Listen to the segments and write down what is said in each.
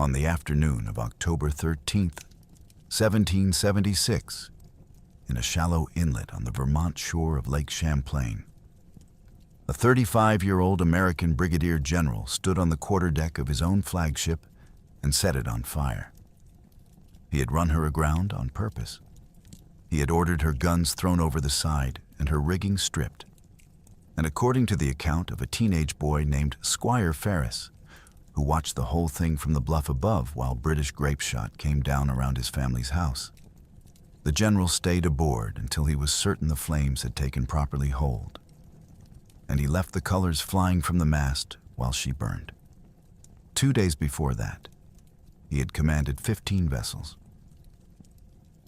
On the afternoon of October 13th, 1776, in a shallow inlet on the Vermont shore of Lake Champlain, a 35-year-old American brigadier general stood on the quarterdeck of his own flagship and set it on fire. He had run her aground on purpose. He had ordered her guns thrown over the side and her rigging stripped. And according to the account of a teenage boy named Squire Ferris, who watched the whole thing from the bluff above while British grape shot came down around his family's house, the general stayed aboard until he was certain the flames had taken properly hold, and he left the colors flying from the mast while she burned. 2 days before that, he had commanded 15 vessels.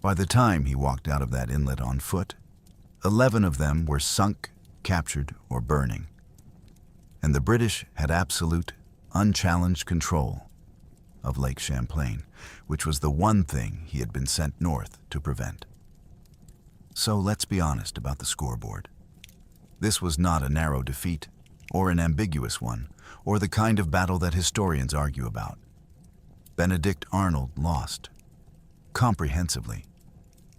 By the time he walked out of that inlet on foot, 11 of them were sunk, captured, or burning, and the British had absolute, unchallenged control of Lake Champlain, which was the one thing he had been sent north to prevent. So let's be honest about the scoreboard. This was not a narrow defeat, or an ambiguous one, or the kind of battle that historians argue about. Benedict Arnold lost, comprehensively.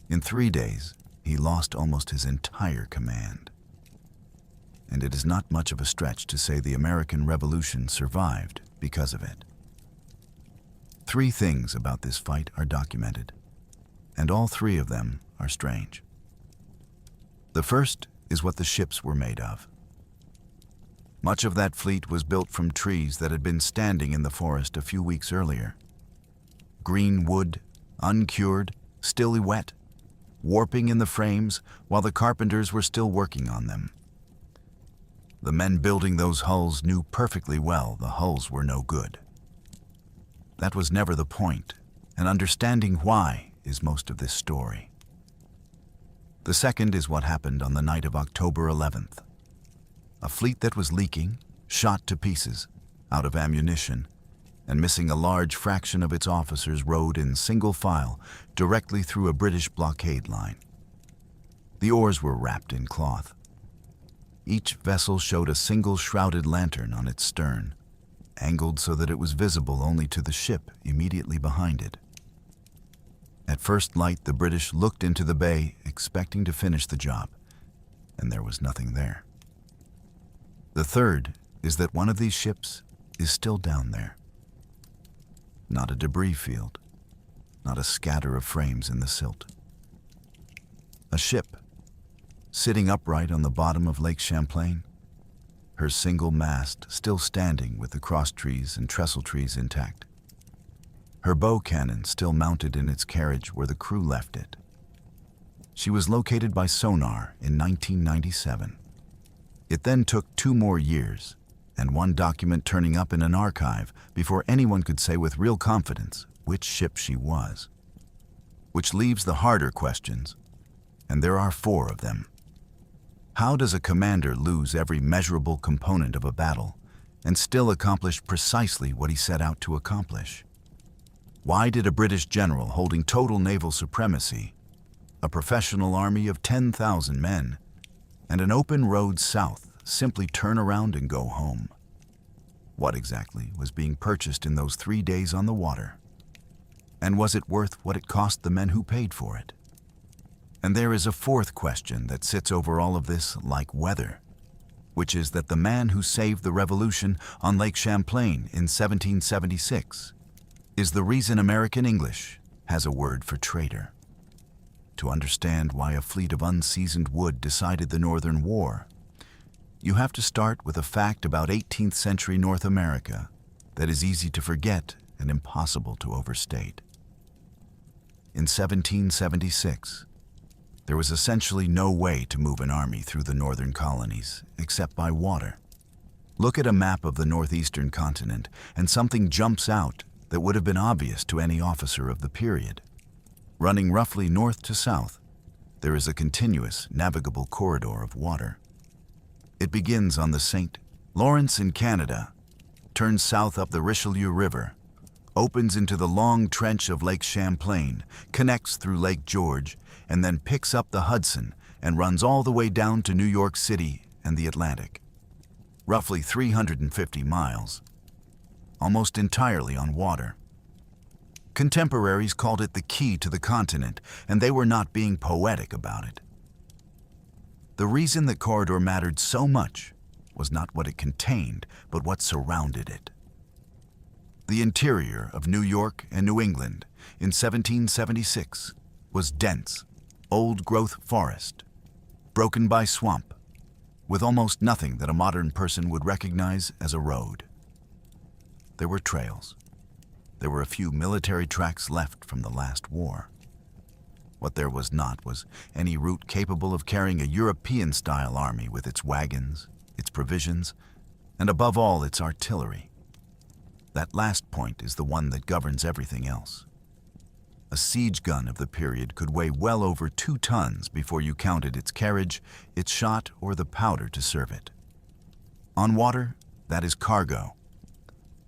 In 3 days, he lost almost his entire command. And it is not much of a stretch to say the American Revolution survived because of it. 3 things about this fight are documented, and all 3 of them are strange. The first is what the ships were made of. Much of that fleet was built from trees that had been standing in the forest a few weeks earlier. Green wood, uncured, still wet, warping in the frames while the carpenters were still working on them. The men building those hulls knew perfectly well the hulls were no good. That was never the point, and understanding why is most of this story. The second is what happened on the night of October 11th. A fleet that was leaking, shot to pieces, out of ammunition, and missing a large fraction of its officers rode in single file directly through a British blockade line. The oars were wrapped in cloth. Each vessel showed a single shrouded lantern on its stern, angled so that it was visible only to the ship immediately behind it. At first light, the British looked into the bay, expecting to finish the job, and there was nothing there. The third is that one of these ships is still down there. Not a debris field, not a scatter of frames in the silt. A ship, sitting upright on the bottom of Lake Champlain, her single mast still standing with the cross trees and trestle trees intact. Her bow cannon still mounted in its carriage where the crew left it. She was located by sonar in 1997. It then took 2 more years, and one document turning up in an archive before anyone could say with real confidence which ship she was. Which leaves the harder questions, and there are 4 of them. How does a commander lose every measurable component of a battle and still accomplish precisely what he set out to accomplish? Why did a British general holding total naval supremacy, a professional army of 10,000 men, and an open road south simply turn around and go home? What exactly was being purchased in those 3 days on the water? And was it worth what it cost the men who paid for it? And there is a 4th question that sits over all of this like weather, which is that the man who saved the revolution on Lake Champlain in 1776 is the reason American English has a word for traitor. To understand why a fleet of unseasoned wood decided the Northern War, you have to start with a fact about 18th century North America that is easy to forget and impossible to overstate. In 1776, there was essentially no way to move an army through the northern colonies except by water. Look at a map of the northeastern continent, and something jumps out that would have been obvious to any officer of the period. Running roughly north to south, there is a continuous, navigable corridor of water. It begins on the St. Lawrence in Canada, turns south up the Richelieu River, opens into the long trench of Lake Champlain, connects through Lake George, and then picks up the Hudson and runs all the way down to New York City and the Atlantic. Roughly 350 miles, almost entirely on water. Contemporaries called it the key to the continent, and they were not being poetic about it. The reason the corridor mattered so much was not what it contained, but what surrounded it. The interior of New York and New England in 1776 was dense, old-growth forest, broken by swamp, with almost nothing that a modern person would recognize as a road. There were trails. There were a few military tracks left from the last war. What there was not was any route capable of carrying a European-style army with its wagons, its provisions, and above all, its artillery. That last point is the one that governs everything else. A siege gun of the period could weigh well over 2 tons before you counted its carriage, its shot, or the powder to serve it. On water, that is cargo.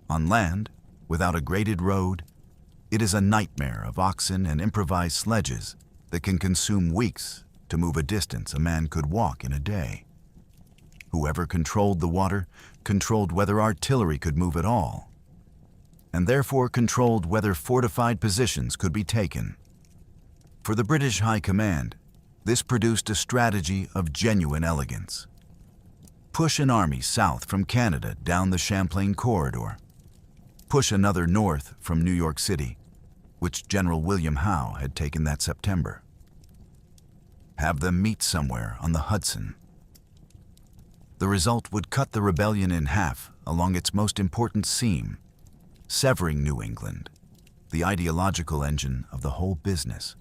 On land, without a graded road, it is a nightmare of oxen and improvised sledges that can consume weeks to move a distance a man could walk in a day. Whoever controlled the water controlled whether artillery could move at all, and therefore controlled whether fortified positions could be taken. For the British High Command, this produced a strategy of genuine elegance. Push an army south from Canada down the Champlain corridor. Push another north from New York City, which General William Howe had taken that September. Have them meet somewhere on the Hudson. The result would cut the rebellion in half along its most important seam, severing New England, the ideological engine of the whole business,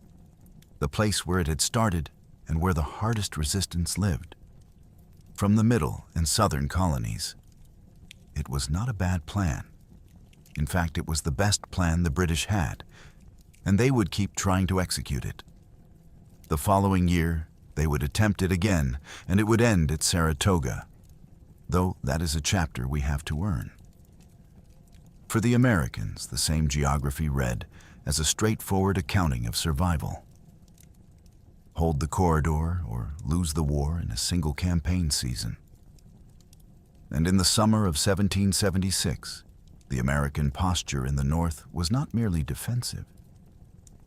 the place where it had started and where the hardest resistance lived. From the middle and southern colonies, it was not a bad plan. In fact, it was the best plan the British had, and they would keep trying to execute it. The following year, they would attempt it again, and it would end at Saratoga, though that is a chapter we have to earn. For the Americans, the same geography read as a straightforward accounting of survival. Hold the corridor or lose the war in a single campaign season. And in the summer of 1776, the American posture in the North was not merely defensive.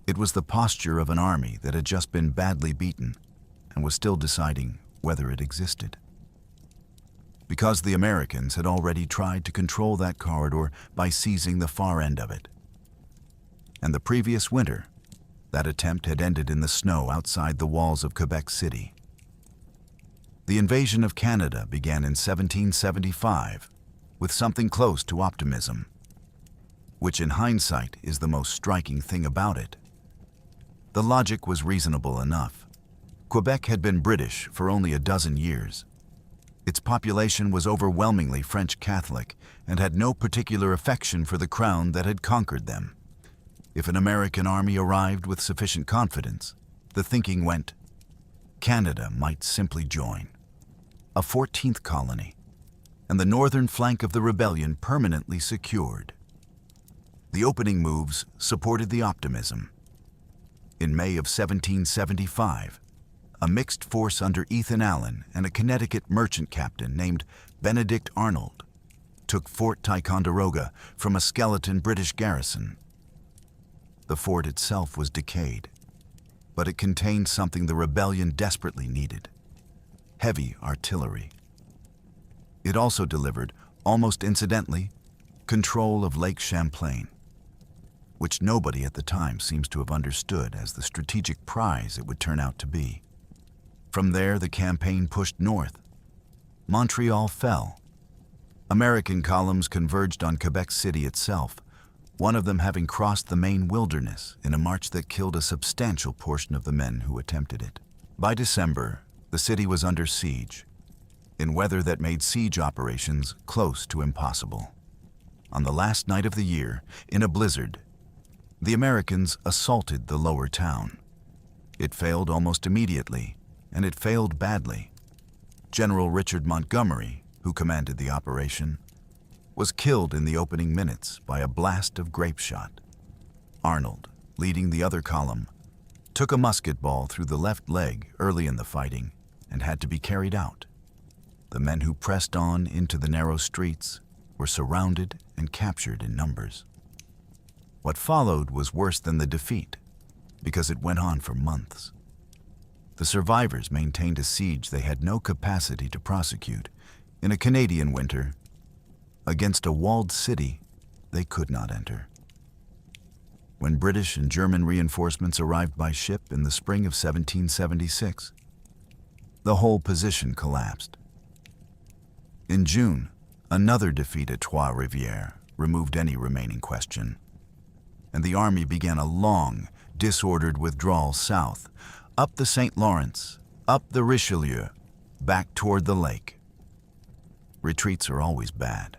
It was the posture of an army that had just been badly beaten and was still deciding whether it existed. Because the Americans had already tried to control that corridor by seizing the far end of it. And the previous winter, that attempt had ended in the snow outside the walls of Quebec City. The invasion of Canada began in 1775 with something close to optimism, which in hindsight is the most striking thing about it. The logic was reasonable enough. Quebec had been British for only a dozen years. Its population was overwhelmingly French Catholic and had no particular affection for the crown that had conquered them. If an American army arrived with sufficient confidence, the thinking went, Canada might simply join. A 14th colony, and the northern flank of the rebellion permanently secured. The opening moves supported the optimism. In May of 1775, a mixed force under Ethan Allen and a Connecticut merchant captain named Benedict Arnold took Fort Ticonderoga from a skeleton British garrison. The fort itself was decayed, but it contained something the rebellion desperately needed: heavy artillery. It also delivered, almost incidentally, control of Lake Champlain, which nobody at the time seems to have understood as the strategic prize it would turn out to be. From there, the campaign pushed north. Montreal fell. American columns converged on Quebec City itself, one of them having crossed the main wilderness in a march that killed a substantial portion of the men who attempted it. By December, the city was under siege, in weather that made siege operations close to impossible. On the last night of the year, in a blizzard, the Americans assaulted the lower town. It failed almost immediately, and it failed badly. General Richard Montgomery, who commanded the operation, was killed in the opening minutes by a blast of grape shot. Arnold, leading the other column, took a musket ball through the left leg early in the fighting and had to be carried out. The men who pressed on into the narrow streets were surrounded and captured in numbers. What followed was worse than the defeat, because it went on for months. The survivors maintained a siege they had no capacity to prosecute. In a Canadian winter, against a walled city they could not enter. When British and German reinforcements arrived by ship in the spring of 1776, the whole position collapsed. In June, another defeat at Trois-Rivières removed any remaining question, and the army began a long, disordered withdrawal south, up the St. Lawrence, up the Richelieu, back toward the lake. Retreats are always bad.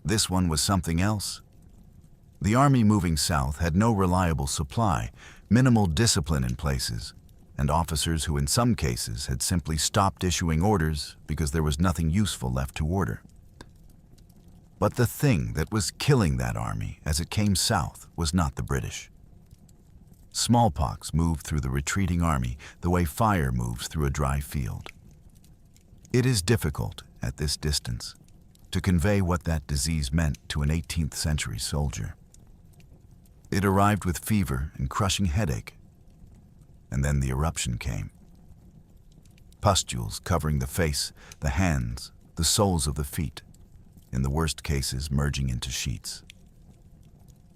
This one was something else. The army moving south had no reliable supply, minimal discipline in places, and officers who in some cases had simply stopped issuing orders because there was nothing useful left to order. But the thing that was killing that army as it came south was not the British. Smallpox moved through the retreating army the way fire moves through a dry field. It is difficult, at this distance, to convey what that disease meant to an 18th century soldier. It arrived with fever and crushing headache, and then the eruption came. Pustules covering the face, the hands, the soles of the feet, in the worst cases merging into sheets.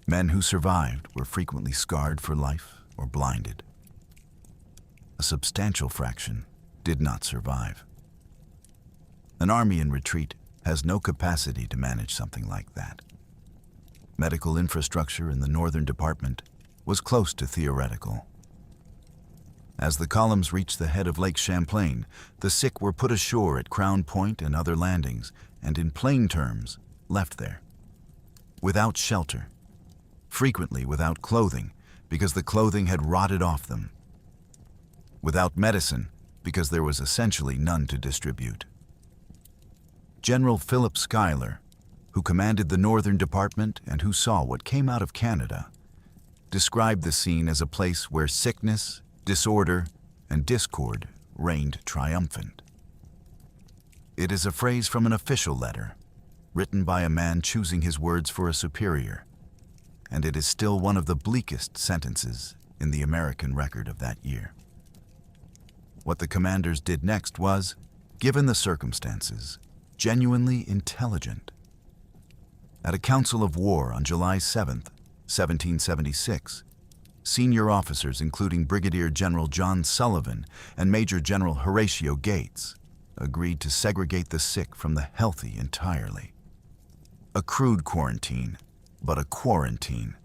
Men who survived were frequently scarred for life or blinded. A substantial fraction did not survive. An army in retreat has no capacity to manage something like that. Medical infrastructure in the northern department was close to theoretical. As the columns reached the head of Lake Champlain, the sick were put ashore at Crown Point and other landings, and in plain terms, left there. Without shelter, frequently without clothing, because the clothing had rotted off them. Without medicine, because there was essentially none to distribute. General Philip Schuyler, who commanded the Northern Department and who saw what came out of Canada, described the scene as a place where sickness, disorder, and discord reigned triumphant. It is a phrase from an official letter, written by a man choosing his words for a superior, and it is still one of the bleakest sentences in the American record of that year. What the commanders did next was, given the circumstances, genuinely intelligent. At a council of war on July 7, 1776, senior officers including Brigadier General John Sullivan and Major General Horatio Gates agreed to segregate the sick from the healthy entirely. A crude quarantine, but a quarantine.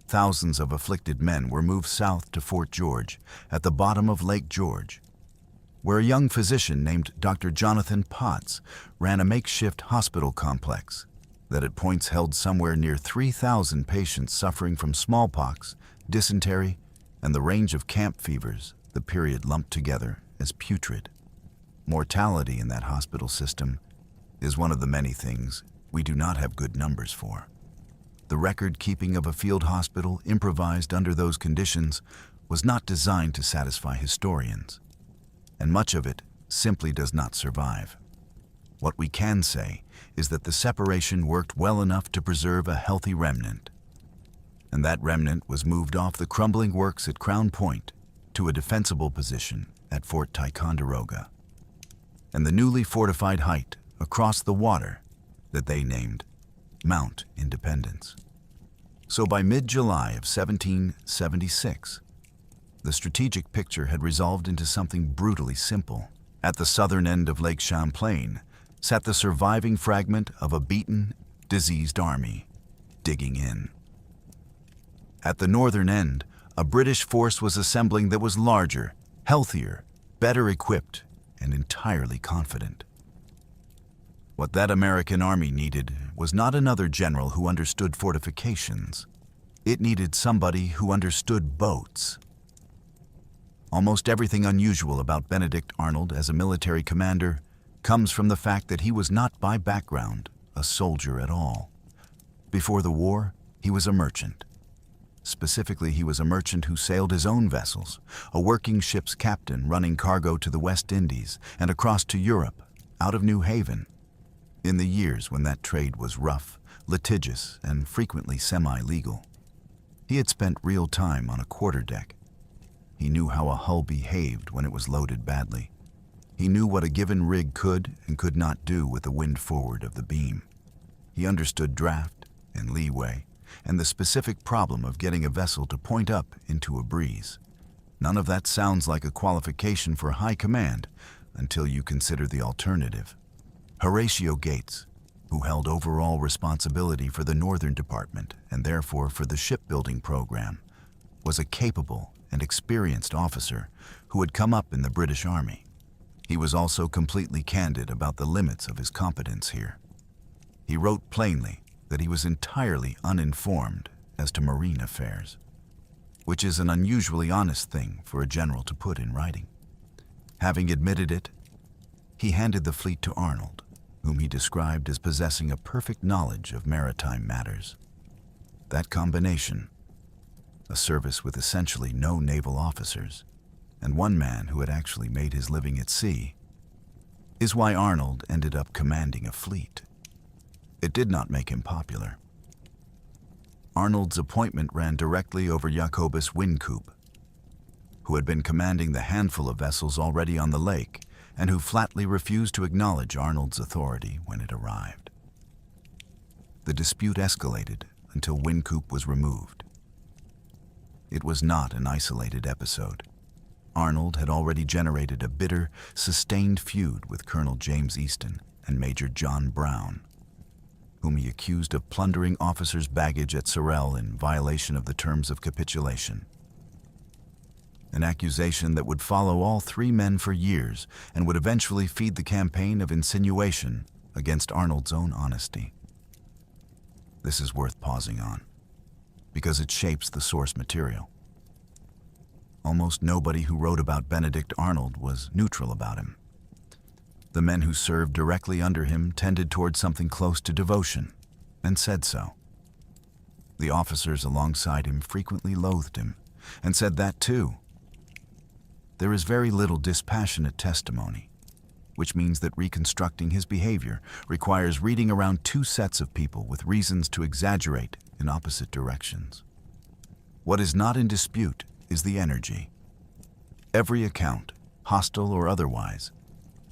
Thousands of afflicted men were moved south to Fort George at the bottom of Lake George, where a young physician named Dr. Jonathan Potts ran a makeshift hospital complex that at points held somewhere near 3,000 patients suffering from smallpox, dysentery, and the range of camp fevers the period lumped together as putrid. Mortality in that hospital system is one of the many things we do not have good numbers for. The record-keeping of a field hospital improvised under those conditions was not designed to satisfy historians, and much of it simply does not survive. What we can say is that the separation worked well enough to preserve a healthy remnant, and that remnant was moved off the crumbling works at Crown Point to a defensible position at Fort Ticonderoga, and the newly fortified height across the water that they named Mount Independence. So by mid-July of 1776, the strategic picture had resolved into something brutally simple. At the southern end of Lake Champlain sat the surviving fragment of a beaten, diseased army, digging in. At the northern end, a British force was assembling that was larger, healthier, better equipped, and entirely confident. What that American army needed was not another general who understood fortifications. It needed somebody who understood boats. Almost everything unusual about Benedict Arnold as a military commander comes from the fact that he was not by background a soldier at all. Before the war, he was a merchant. Specifically, he was a merchant who sailed his own vessels, a working ship's captain running cargo to the West Indies and across to Europe, out of New Haven, in the years when that trade was rough, litigious and frequently semi-legal. He had spent real time on a quarterdeck. He knew how a hull behaved when it was loaded badly. He knew what a given rig could and could not do with the wind forward of the beam. He understood draft and leeway and the specific problem of getting a vessel to point up into a breeze. None of that sounds like a qualification for high command until you consider the alternative. Horatio Gates, who held overall responsibility for the Northern Department and therefore for the shipbuilding program, was a capable and experienced officer who had come up in the British Army. He was also completely candid about the limits of his competence here. He wrote plainly that he was entirely uninformed as to marine affairs, which is an unusually honest thing for a general to put in writing. Having admitted it, he handed the fleet to Arnold, whom he described as possessing a perfect knowledge of maritime matters. That combination, a service with essentially no naval officers, and one man who had actually made his living at sea, is why Arnold ended up commanding a fleet. It did not make him popular. Arnold's appointment ran directly over Jacobus Wynkoop, who had been commanding the handful of vessels already on the lake and who flatly refused to acknowledge Arnold's authority when it arrived. The dispute escalated until Wynkoop was removed. It was not an isolated episode. Arnold had already generated a bitter, sustained feud with Colonel James Easton and Major John Brown, whom he accused of plundering officers' baggage at Sorel in violation of the terms of capitulation. An accusation that would follow all three men for years and would eventually feed the campaign of insinuation against Arnold's own honesty. This is worth pausing on, because it shapes the source material. Almost nobody who wrote about Benedict Arnold was neutral about him. The men who served directly under him tended toward something close to devotion, and said so. The officers alongside him frequently loathed him, and said that too. There is very little dispassionate testimony, which means that reconstructing his behavior requires reading around two sets of people with reasons to exaggerate in opposite directions. What is not in dispute is the energy. Every account, hostile or otherwise,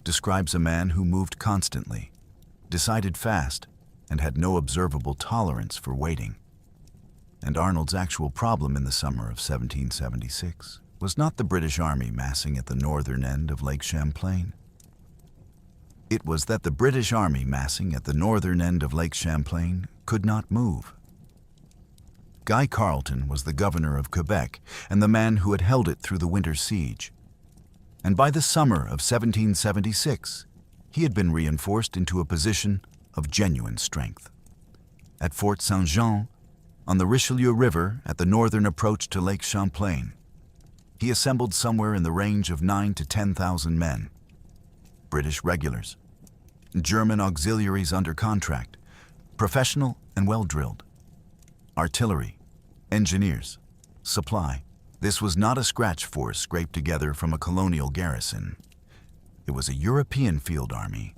describes a man who moved constantly, decided fast, and had no observable tolerance for waiting. And Arnold's actual problem in the summer of 1776 was not the British Army massing at the northern end of Lake Champlain. It was that the British Army massing at the northern end of Lake Champlain could not move. Guy Carleton was the governor of Quebec and the man who had held it through the winter siege. And by the summer of 1776, he had been reinforced into a position of genuine strength. At Fort Saint-Jean, on the Richelieu River at the northern approach to Lake Champlain, he assembled somewhere in the range of 9,000 to 10,000 men, British regulars, German auxiliaries under contract, professional and well-drilled, artillery, engineers, supply. This was not a scratch force scraped together from a colonial garrison. It was a European field army,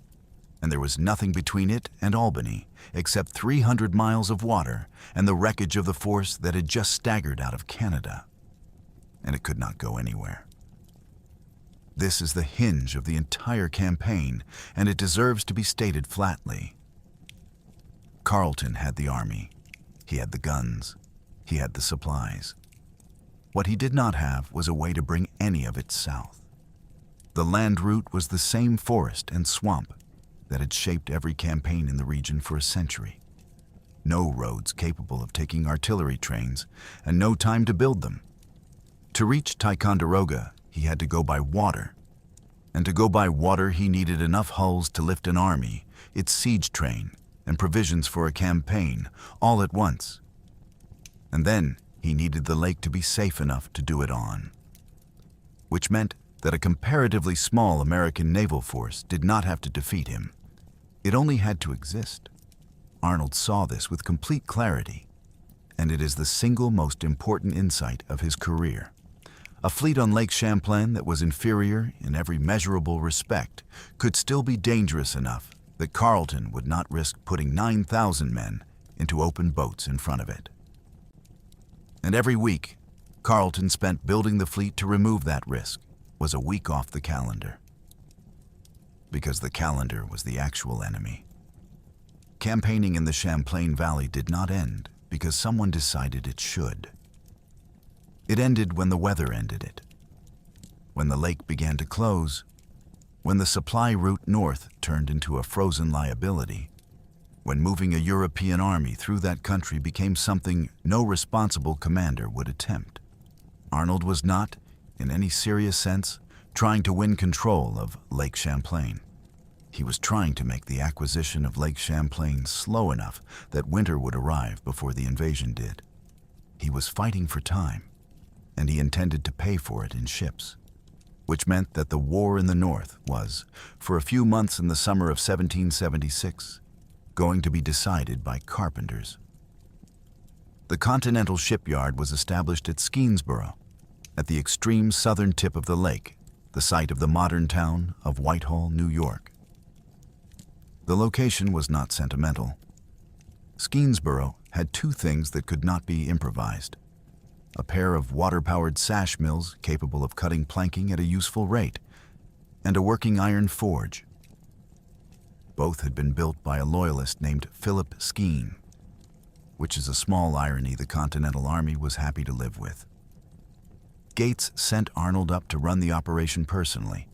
and there was nothing between it and Albany except 300 miles of water and the wreckage of the force that had just staggered out of Canada. And it could not go anywhere. This is the hinge of the entire campaign, and it deserves to be stated flatly. Carleton had the army. He had the guns. He had the supplies. What he did not have was a way to bring any of it south. The land route was the same forest and swamp that had shaped every campaign in the region for a century. No roads capable of taking artillery trains, and no time to build them. To reach Ticonderoga, he had to go by water. And to go by water, he needed enough hulls to lift an army, its siege train, and provisions for a campaign, all at once. And then he needed the lake to be safe enough to do it on. Which meant that a comparatively small American naval force did not have to defeat him. It only had to exist. Arnold saw this with complete clarity, and it is the single most important insight of his career. A fleet on Lake Champlain that was inferior in every measurable respect could still be dangerous enough that Carleton would not risk putting 9,000 men into open boats in front of it. And every week, Carleton spent building the fleet to remove that risk was a week off the calendar. Because the calendar was the actual enemy. Campaigning in the Champlain Valley did not end because someone decided it should. It ended when the weather ended it. When the lake began to close, when the supply route north turned into a frozen liability, when moving a European army through that country became something no responsible commander would attempt. Arnold was not, in any serious sense, trying to win control of Lake Champlain. He was trying to make the acquisition of Lake Champlain slow enough that winter would arrive before the invasion did. He was fighting for time, and he intended to pay for it in ships, which meant that the war in the north was, for a few months in the summer of 1776, going to be decided by carpenters. The Continental Shipyard was established at Skenesboro, at the extreme southern tip of the lake, the site of the modern town of Whitehall, New York. The location was not sentimental. Skenesboro had two things that could not be improvised: a pair of water-powered sash mills capable of cutting planking at a useful rate, and a working iron forge. Both had been built by a loyalist named Philip Skene, which is a small irony the Continental Army was happy to live with. Gates sent Arnold up to run the operation personally,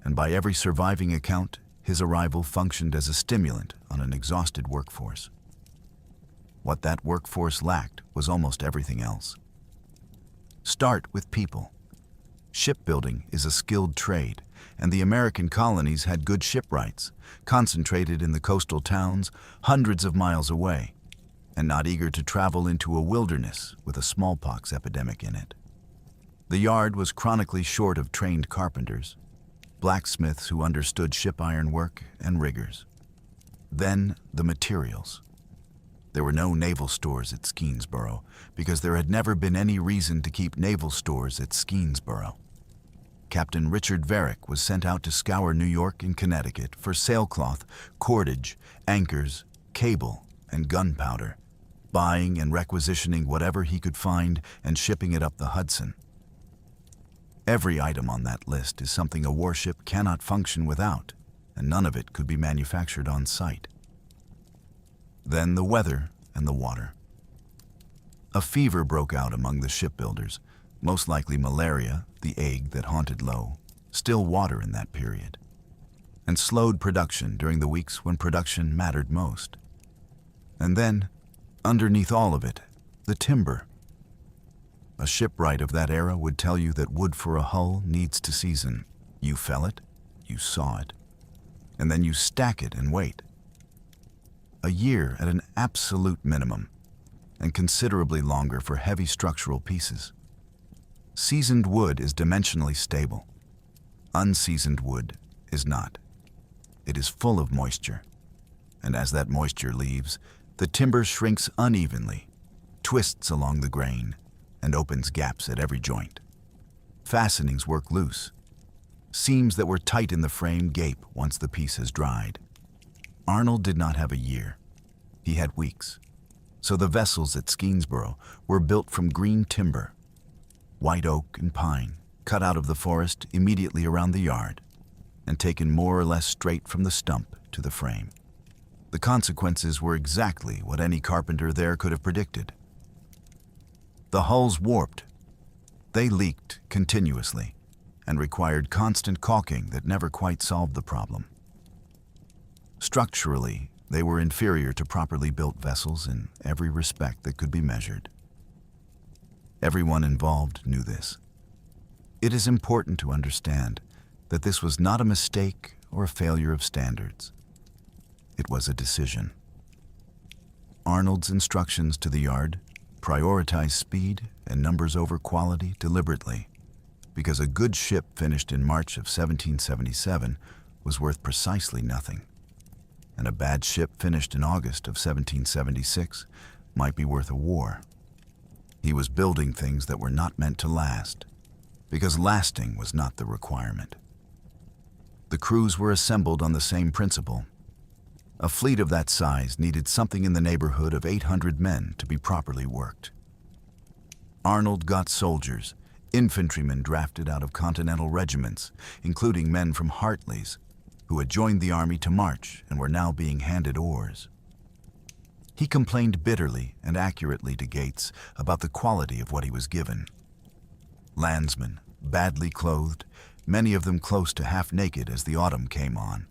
and by every surviving account, his arrival functioned as a stimulant on an exhausted workforce. What that workforce lacked was almost everything else. Start with people. Shipbuilding is a skilled trade, and the American colonies had good shipwrights, concentrated in the coastal towns hundreds of miles away, and not eager to travel into a wilderness with a smallpox epidemic in it. The yard was chronically short of trained carpenters, blacksmiths who understood ship iron work, and riggers. Then the materials. There were no naval stores at Skenesboro because there had never been any reason to keep naval stores at Skenesboro. Captain Richard Varick was sent out to scour New York and Connecticut for sailcloth, cordage, anchors, cable, and gunpowder, buying and requisitioning whatever he could find and shipping it up the Hudson. Every item on that list is something a warship cannot function without, and none of it could be manufactured on site. Then the weather and the water. A fever broke out among the shipbuilders, most likely malaria, the ague that haunted Low, still water in that period, and slowed production during the weeks when production mattered most. And then, underneath all of it, the timber. A shipwright of that era would tell you that wood for a hull needs to season. You fell it, you saw it, and then you stack it and wait. A year at an absolute minimum, and considerably longer for heavy structural pieces. Seasoned wood is dimensionally stable. Unseasoned wood is not. It is full of moisture, and as that moisture leaves, the timber shrinks unevenly, twists along the grain, and opens gaps at every joint. Fastenings work loose. Seams that were tight in the frame gape once the piece has dried. Arnold did not have a year. He had weeks. So the vessels at Skenesboro were built from green timber, white oak and pine, cut out of the forest immediately around the yard, and taken more or less straight from the stump to the frame. The consequences were exactly what any carpenter there could have predicted. The hulls warped. They leaked continuously and required constant caulking that never quite solved the problem. Structurally, they were inferior to properly built vessels in every respect that could be measured. Everyone involved knew this. It is important to understand that this was not a mistake or a failure of standards. It was a decision. Arnold's instructions to the yard prioritize speed and numbers over quality deliberately, because a good ship finished in March of 1777 was worth precisely nothing, and a bad ship finished in August of 1776 might be worth a war. He was building things that were not meant to last, because lasting was not the requirement. The crews were assembled on the same principle. A fleet of that size needed something in the neighborhood of 800 men to be properly worked. Arnold got soldiers, infantrymen drafted out of continental regiments, including men from Hartley's, who had joined the army to march and were now being handed oars. He complained bitterly and accurately to Gates about the quality of what he was given. Landsmen, badly clothed, many of them close to half naked as the autumn came on,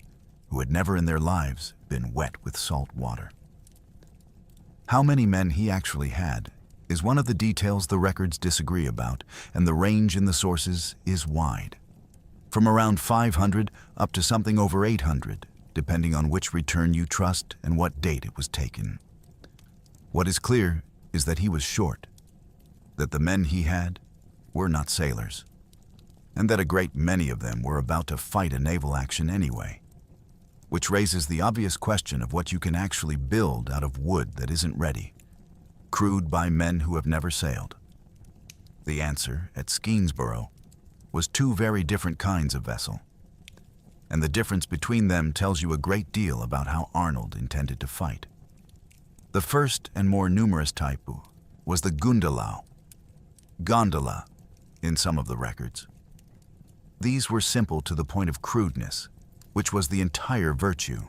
who had never in their lives been wet with salt water. How many men he actually had is one of the details the records disagree about, and the range in the sources is wide. From around 500 up to something over 800, depending on which return you trust and what date it was taken. What is clear is that he was short, that the men he had were not sailors, and that a great many of them were about to fight a naval action anyway, which raises the obvious question of what you can actually build out of wood that isn't ready, crewed by men who have never sailed. The answer, at Skenesborough, was two very different kinds of vessel, and the difference between them tells you a great deal about how Arnold intended to fight. The first and more numerous type was the gondola in some of the records. These were simple to the point of crudeness, which was the entire virtue.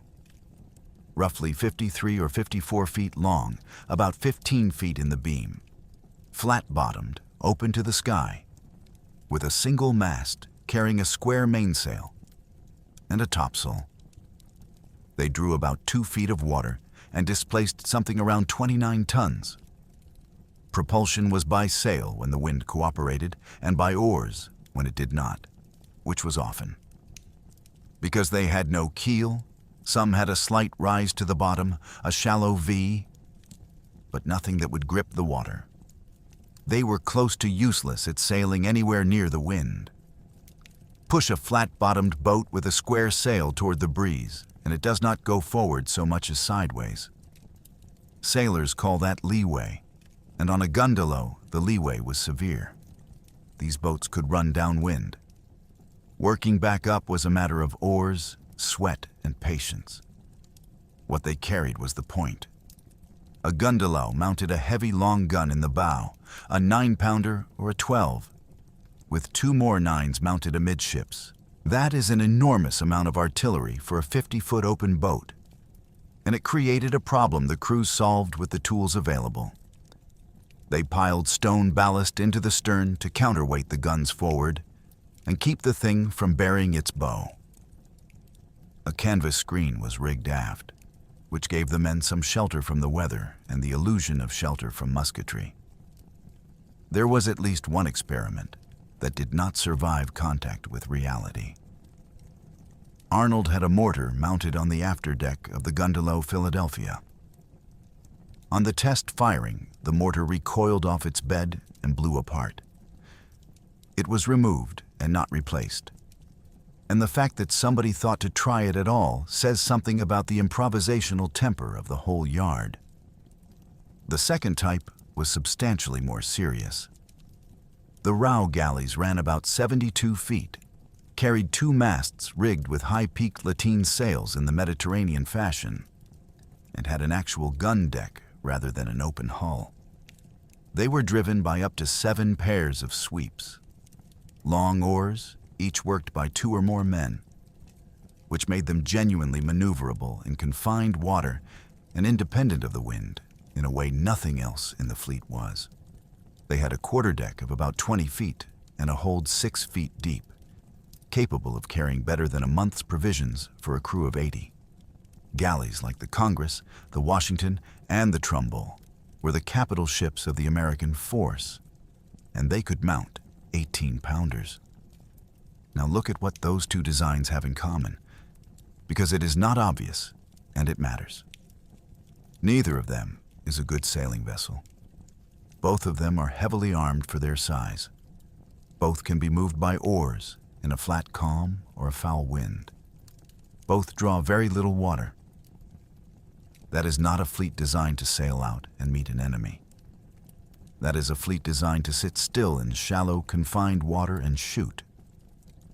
Roughly 53 or 54 feet long, about 15 feet in the beam, flat-bottomed, open to the sky, with a single mast carrying a square mainsail and a topsail. They drew about 2 feet of water and displaced something around 29 tons. Propulsion was by sail when the wind cooperated and by oars when it did not, which was often. Because they had no keel, some had a slight rise to the bottom, a shallow V, but nothing that would grip the water. They were close to useless at sailing anywhere near the wind. Push a flat-bottomed boat with a square sail toward the breeze, and it does not go forward so much as sideways. Sailors call that leeway, and on a gondola, the leeway was severe. These boats could run downwind. Working back up was a matter of oars, sweat, and patience. What they carried was the point. A gondola mounted a heavy long gun in the bow, a 9-pounder or a 12, with 2 more 9s mounted amidships. That is an enormous amount of artillery for a 50-foot open boat, and it created a problem the crews solved with the tools available. They piled stone ballast into the stern to counterweight the guns forward and keep the thing from burying its bow. A canvas screen was rigged aft, which gave the men some shelter from the weather and the illusion of shelter from musketry. There was at least one experiment that did not survive contact with reality. Arnold had a mortar mounted on the afterdeck of the gondola Philadelphia. On the test firing, the mortar recoiled off its bed and blew apart. It was removed and not replaced. And the fact that somebody thought to try it at all says something about the improvisational temper of the whole yard. The second type was substantially more serious. The row galleys ran about 72 feet, carried 2 masts rigged with high-peaked lateen sails in the Mediterranean fashion, and had an actual gun deck rather than an open hull. They were driven by up to 7 pairs of sweeps. Long oars, each worked by 2 or more men, which made them genuinely maneuverable in confined water and independent of the wind in a way nothing else in the fleet was. They had a quarterdeck of about 20 feet and a hold 6 feet deep, capable of carrying better than a month's provisions for a crew of 80. Galleys like the Congress, the Washington, and the Trumbull were the capital ships of the American force, and they could mount 18-pounders. Now look at what those 2 designs have in common, because it is not obvious, and it matters. Neither of them is a good sailing vessel. Both of them are heavily armed for their size. Both can be moved by oars in a flat calm or a foul wind. Both draw very little water. That is not a fleet designed to sail out and meet an enemy. That is a fleet designed to sit still in shallow, confined water and shoot,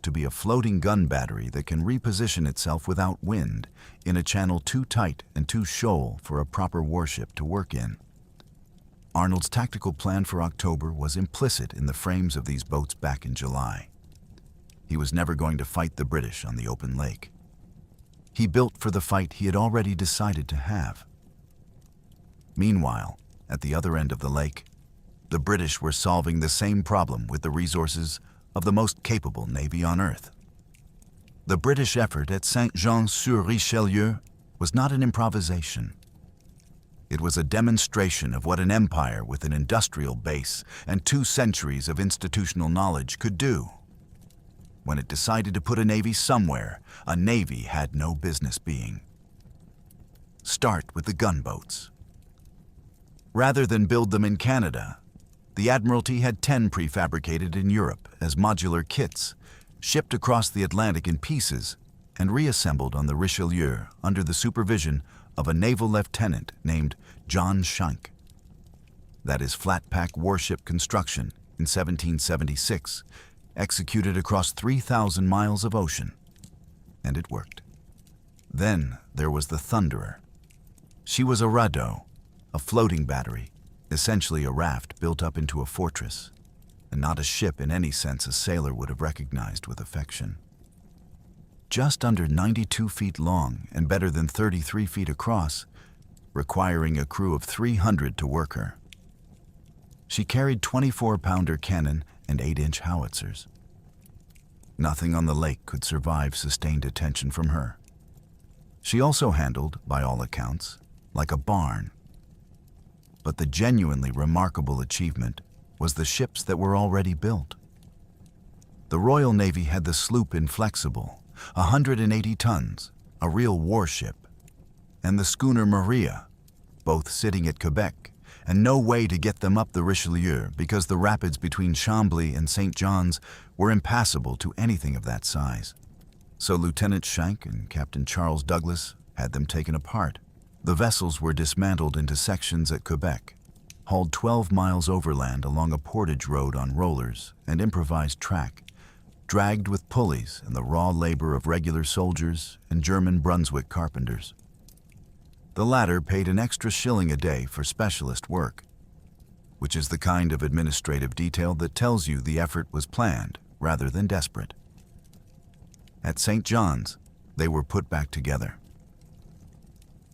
to be a floating gun battery that can reposition itself without wind in a channel too tight and too shoal for a proper warship to work in. Arnold's tactical plan for October was implicit in the frames of these boats back in July. He was never going to fight the British on the open lake. He built for the fight he had already decided to have. Meanwhile, at the other end of the lake, the British were solving the same problem with the resources of the most capable navy on Earth. The British effort at Saint-Jean-sur-Richelieu was not an improvisation. It was a demonstration of what an empire with an industrial base and 2 centuries of institutional knowledge could do. When it decided to put a navy somewhere, a navy had no business being. Start with the gunboats. Rather than build them in Canada, the Admiralty had 10 prefabricated in Europe as modular kits, shipped across the Atlantic in pieces, and reassembled on the Richelieu under the supervision of a naval lieutenant named John Shank. That is flat-pack warship construction in 1776, executed across 3,000 miles of ocean. And it worked. Then there was the Thunderer. She was a radeau, a floating battery, essentially a raft built up into a fortress, and not a ship in any sense a sailor would have recognized with affection. Just under 92 feet long and better than 33 feet across, requiring a crew of 300 to work her. She carried 24-pounder cannon and 8-inch howitzers. Nothing on the lake could survive sustained attention from her. She also handled, by all accounts, like a barn. But the genuinely remarkable achievement was the ships that were already built. The Royal Navy had the sloop Inflexible, 180 tons, a real warship, and the schooner Maria, both sitting at Quebec, and no way to get them up the Richelieu because the rapids between Chambly and St. John's were impassable to anything of that size. So Lieutenant Shank and Captain Charles Douglas had them taken apart. The vessels were dismantled into sections at Quebec, hauled 12 miles overland along a portage road on rollers and improvised track, dragged with pulleys and the raw labor of regular soldiers and German Brunswick carpenters. The latter paid an extra shilling a day for specialist work, which is the kind of administrative detail that tells you the effort was planned rather than desperate. At St. John's, they were put back together.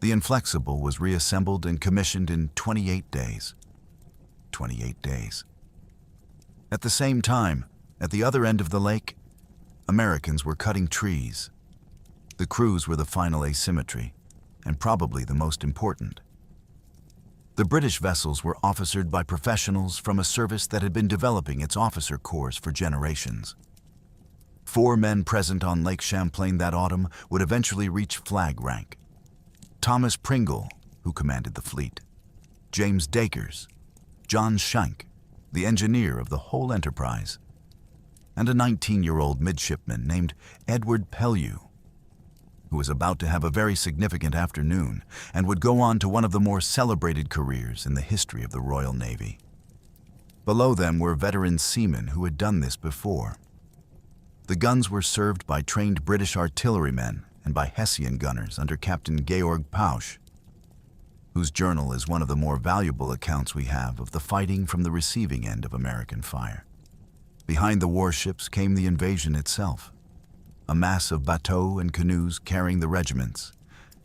The Inflexible was reassembled and commissioned in 28 days. 28 days. At the same time, at the other end of the lake, Americans were cutting trees. The crews were the final asymmetry, and probably the most important. The British vessels were officered by professionals from a service that had been developing its officer corps for generations. 4 men present on Lake Champlain that autumn would eventually reach flag rank. Thomas Pringle, who commanded the fleet, James Dacres, John Shank, the engineer of the whole enterprise, and a 19-year-old midshipman named Edward Pellew, who was about to have a very significant afternoon and would go on to one of the more celebrated careers in the history of the Royal Navy. Below them were veteran seamen who had done this before. The guns were served by trained British artillerymen and by Hessian gunners under Captain Georg Pausch, whose journal is one of the more valuable accounts we have of the fighting from the receiving end of American fire. Behind the warships came the invasion itself, a mass of bateaux and canoes carrying the regiments,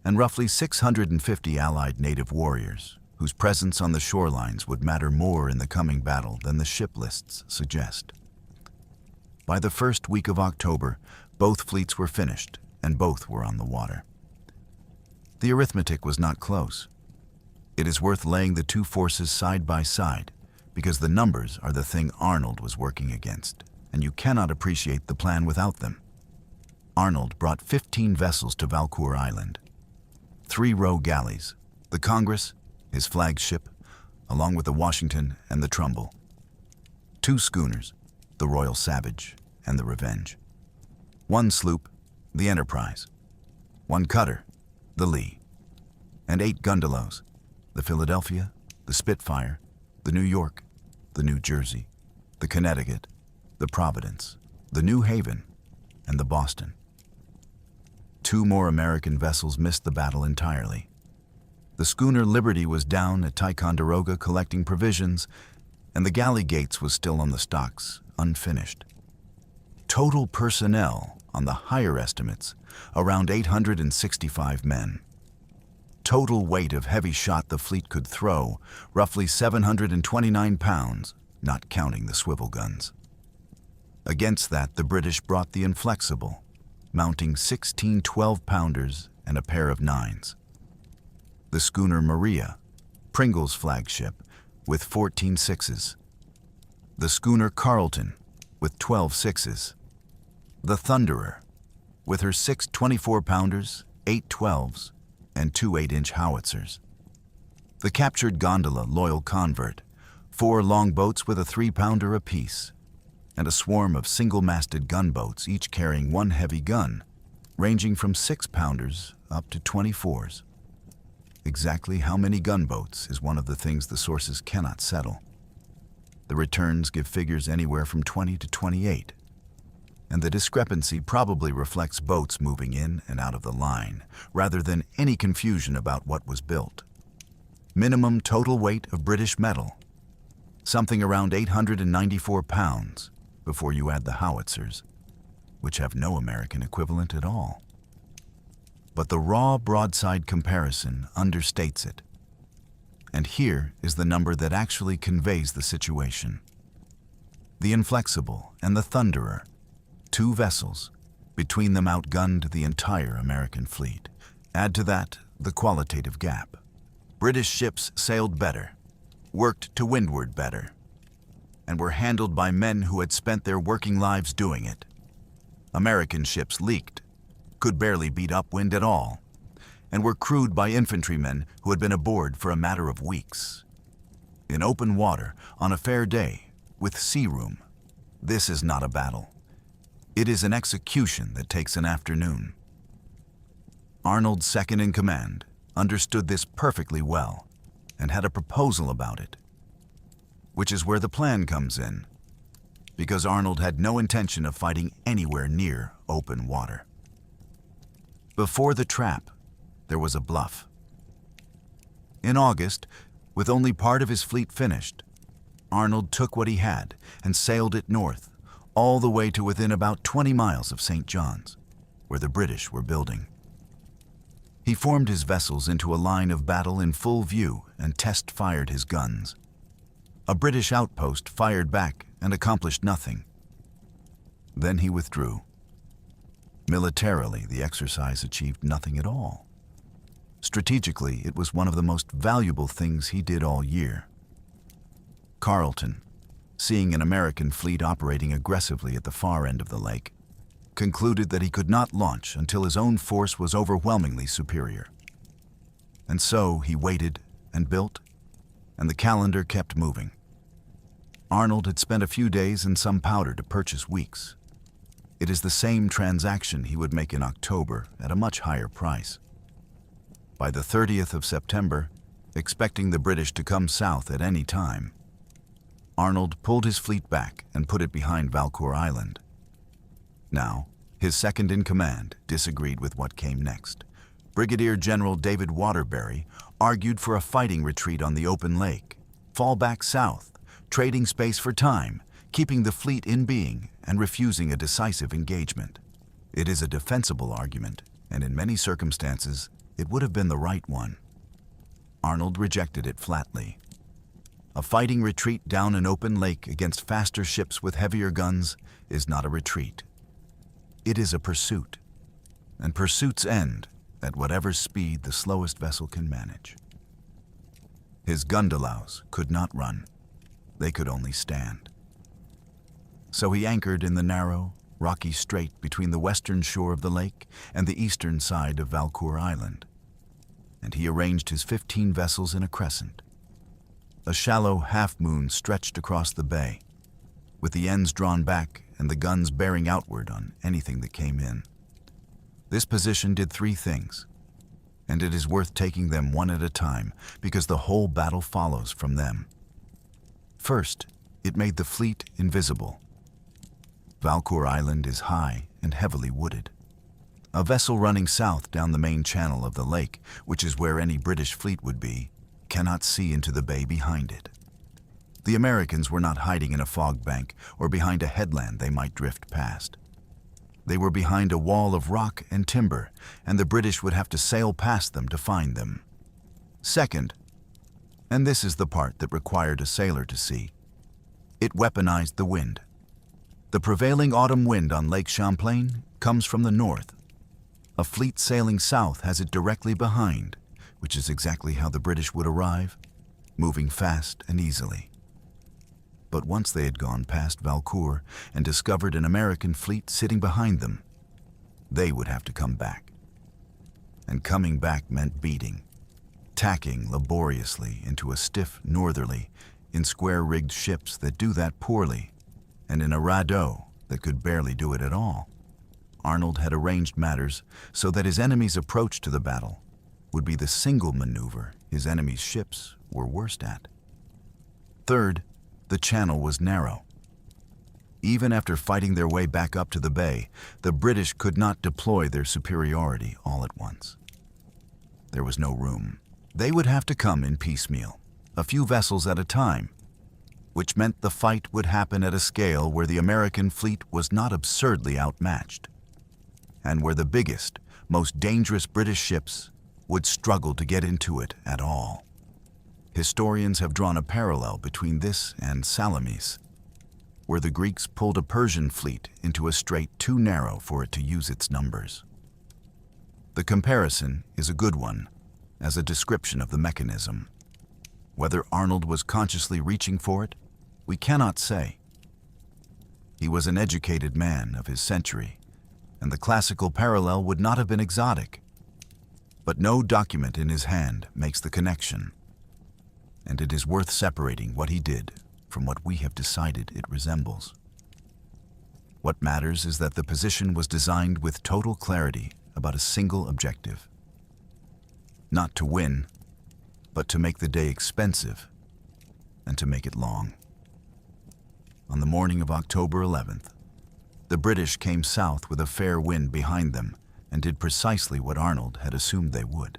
and roughly 650 Allied native warriors, whose presence on the shorelines would matter more in the coming battle than the ship lists suggest. By the first week of October, both fleets were finished, and both were on the water. The arithmetic was not close. It is worth laying the 2 forces side by side, because the numbers are the thing Arnold was working against, and you cannot appreciate the plan without them. Arnold brought 15 vessels to Valcour Island. 3 row galleys, the Congress, his flagship, along with the Washington and the Trumbull. 2 schooners, the Royal Savage and the Revenge. 1 sloop, the Enterprise. 1 cutter, the Lee. And 8 gundelows, the Philadelphia, the Spitfire, the New York, the New Jersey, the Connecticut, the Providence, the New Haven, and the Boston. 2 more American vessels missed the battle entirely. The schooner Liberty was down at Ticonderoga collecting provisions, and the galley Gates was still on the stocks, unfinished. Total personnel, on the higher estimates, around 865 men. Total weight of heavy shot the fleet could throw, roughly 729 pounds, not counting the swivel guns. Against that, the British brought the Inflexible, mounting 16 12-pounders and a pair of 9s. The schooner Maria, Pringle's flagship, with 14 6s. The schooner Carleton, with 12 6s. The Thunderer, with her 6 24-pounders, 8 12s, and 2 8-inch howitzers. The captured gondola Loyal Convert, 4 longboats with a 3-pounder apiece, and a swarm of single-masted gunboats, each carrying 1 heavy gun, ranging from 6-pounders up to 24s. Exactly how many gunboats is one of the things the sources cannot settle. The returns give figures anywhere from 20 to 28, and the discrepancy probably reflects boats moving in and out of the line, rather than any confusion about what was built. Minimum total weight of British metal, something around 894 pounds, before you add the howitzers, which have no American equivalent at all. But the raw broadside comparison understates it. And here is the number that actually conveys the situation. The Inflexible and the Thunderer, 2 vessels, between them outgunned the entire American fleet. Add to that the qualitative gap. British ships sailed better, worked to windward better, and were handled by men who had spent their working lives doing it. American ships leaked, could barely beat upwind at all, and were crewed by infantrymen who had been aboard for a matter of weeks. In open water, on a fair day, with sea room, this is not a battle. It is an execution that takes an afternoon. Arnold's second in command understood this perfectly well and had a proposal about it, which is where the plan comes in, because Arnold had no intention of fighting anywhere near open water. Before the trap, there was a bluff. In August, with only part of his fleet finished, Arnold took what he had and sailed it north, all the way to within about 20 miles of St. John's, where the British were building. He formed his vessels into a line of battle in full view and test-fired his guns. A British outpost fired back and accomplished nothing. Then he withdrew. Militarily, the exercise achieved nothing at all. Strategically, it was one of the most valuable things he did all year. Carleton, seeing an American fleet operating aggressively at the far end of the lake, concluded that he could not launch until his own force was overwhelmingly superior. And so he waited and built, and the calendar kept moving. Arnold had spent a few days and some powder to purchase weeks. It is the same transaction he would make in October at a much higher price. By the 30th of September, expecting the British to come south at any time, Arnold pulled his fleet back and put it behind Valcour Island. Now, his second in command disagreed with what came next. Brigadier General David Waterbury argued for a fighting retreat on the open lake, fall back south, trading space for time, keeping the fleet in being, and refusing a decisive engagement. It is a defensible argument, and in many circumstances, it would have been the right one. Arnold rejected it flatly. A fighting retreat down an open lake against faster ships with heavier guns is not a retreat. It is a pursuit, and pursuits end at whatever speed the slowest vessel can manage. His gondolas could not run. They could only stand. So he anchored in the narrow, rocky strait between the western shore of the lake and the eastern side of Valcour Island, and he arranged his 15 vessels in a crescent. A shallow half-moon stretched across the bay, with the ends drawn back and the guns bearing outward on anything that came in. This position did 3 things, and it is worth taking them one at a time because the whole battle follows from them. First, it made the fleet invisible. Valcour Island is high and heavily wooded. A vessel running south down the main channel of the lake, which is where any British fleet would be, cannot see into the bay behind it. The Americans were not hiding in a fog bank or behind a headland they might drift past. They were behind a wall of rock and timber, and the British would have to sail past them to find them. Second, and this is the part that required a sailor to see, it weaponized the wind. The prevailing autumn wind on Lake Champlain comes from the north. A fleet sailing south has it directly behind, which is exactly how the British would arrive, moving fast and easily. But once they had gone past Valcour and discovered an American fleet sitting behind them, they would have to come back. And coming back meant beating, tacking laboriously into a stiff northerly in square-rigged ships that do that poorly, and in a radeau that could barely do it at all. Arnold had arranged matters so that his enemy's approach to the battle would be the single maneuver his enemy's ships were worst at. Third, the channel was narrow. Even after fighting their way back up to the bay, the British could not deploy their superiority all at once. There was no room. They would have to come in piecemeal, a few vessels at a time, which meant the fight would happen at a scale where the American fleet was not absurdly outmatched, and where the biggest, most dangerous British ships would struggle to get into it at all. Historians have drawn a parallel between this and Salamis, where the Greeks pulled a Persian fleet into a strait too narrow for it to use its numbers. The comparison is a good one as a description of the mechanism. Whether Arnold was consciously reaching for it, we cannot say. He was an educated man of his century, and the classical parallel would not have been exotic. But no document in his hand makes the connection, and it is worth separating what he did from what we have decided it resembles. What matters is that the position was designed with total clarity about a single objective. Not to win, but to make the day expensive and to make it long. On the morning of October 11th, the British came south with a fair wind behind them and did precisely what Arnold had assumed they would.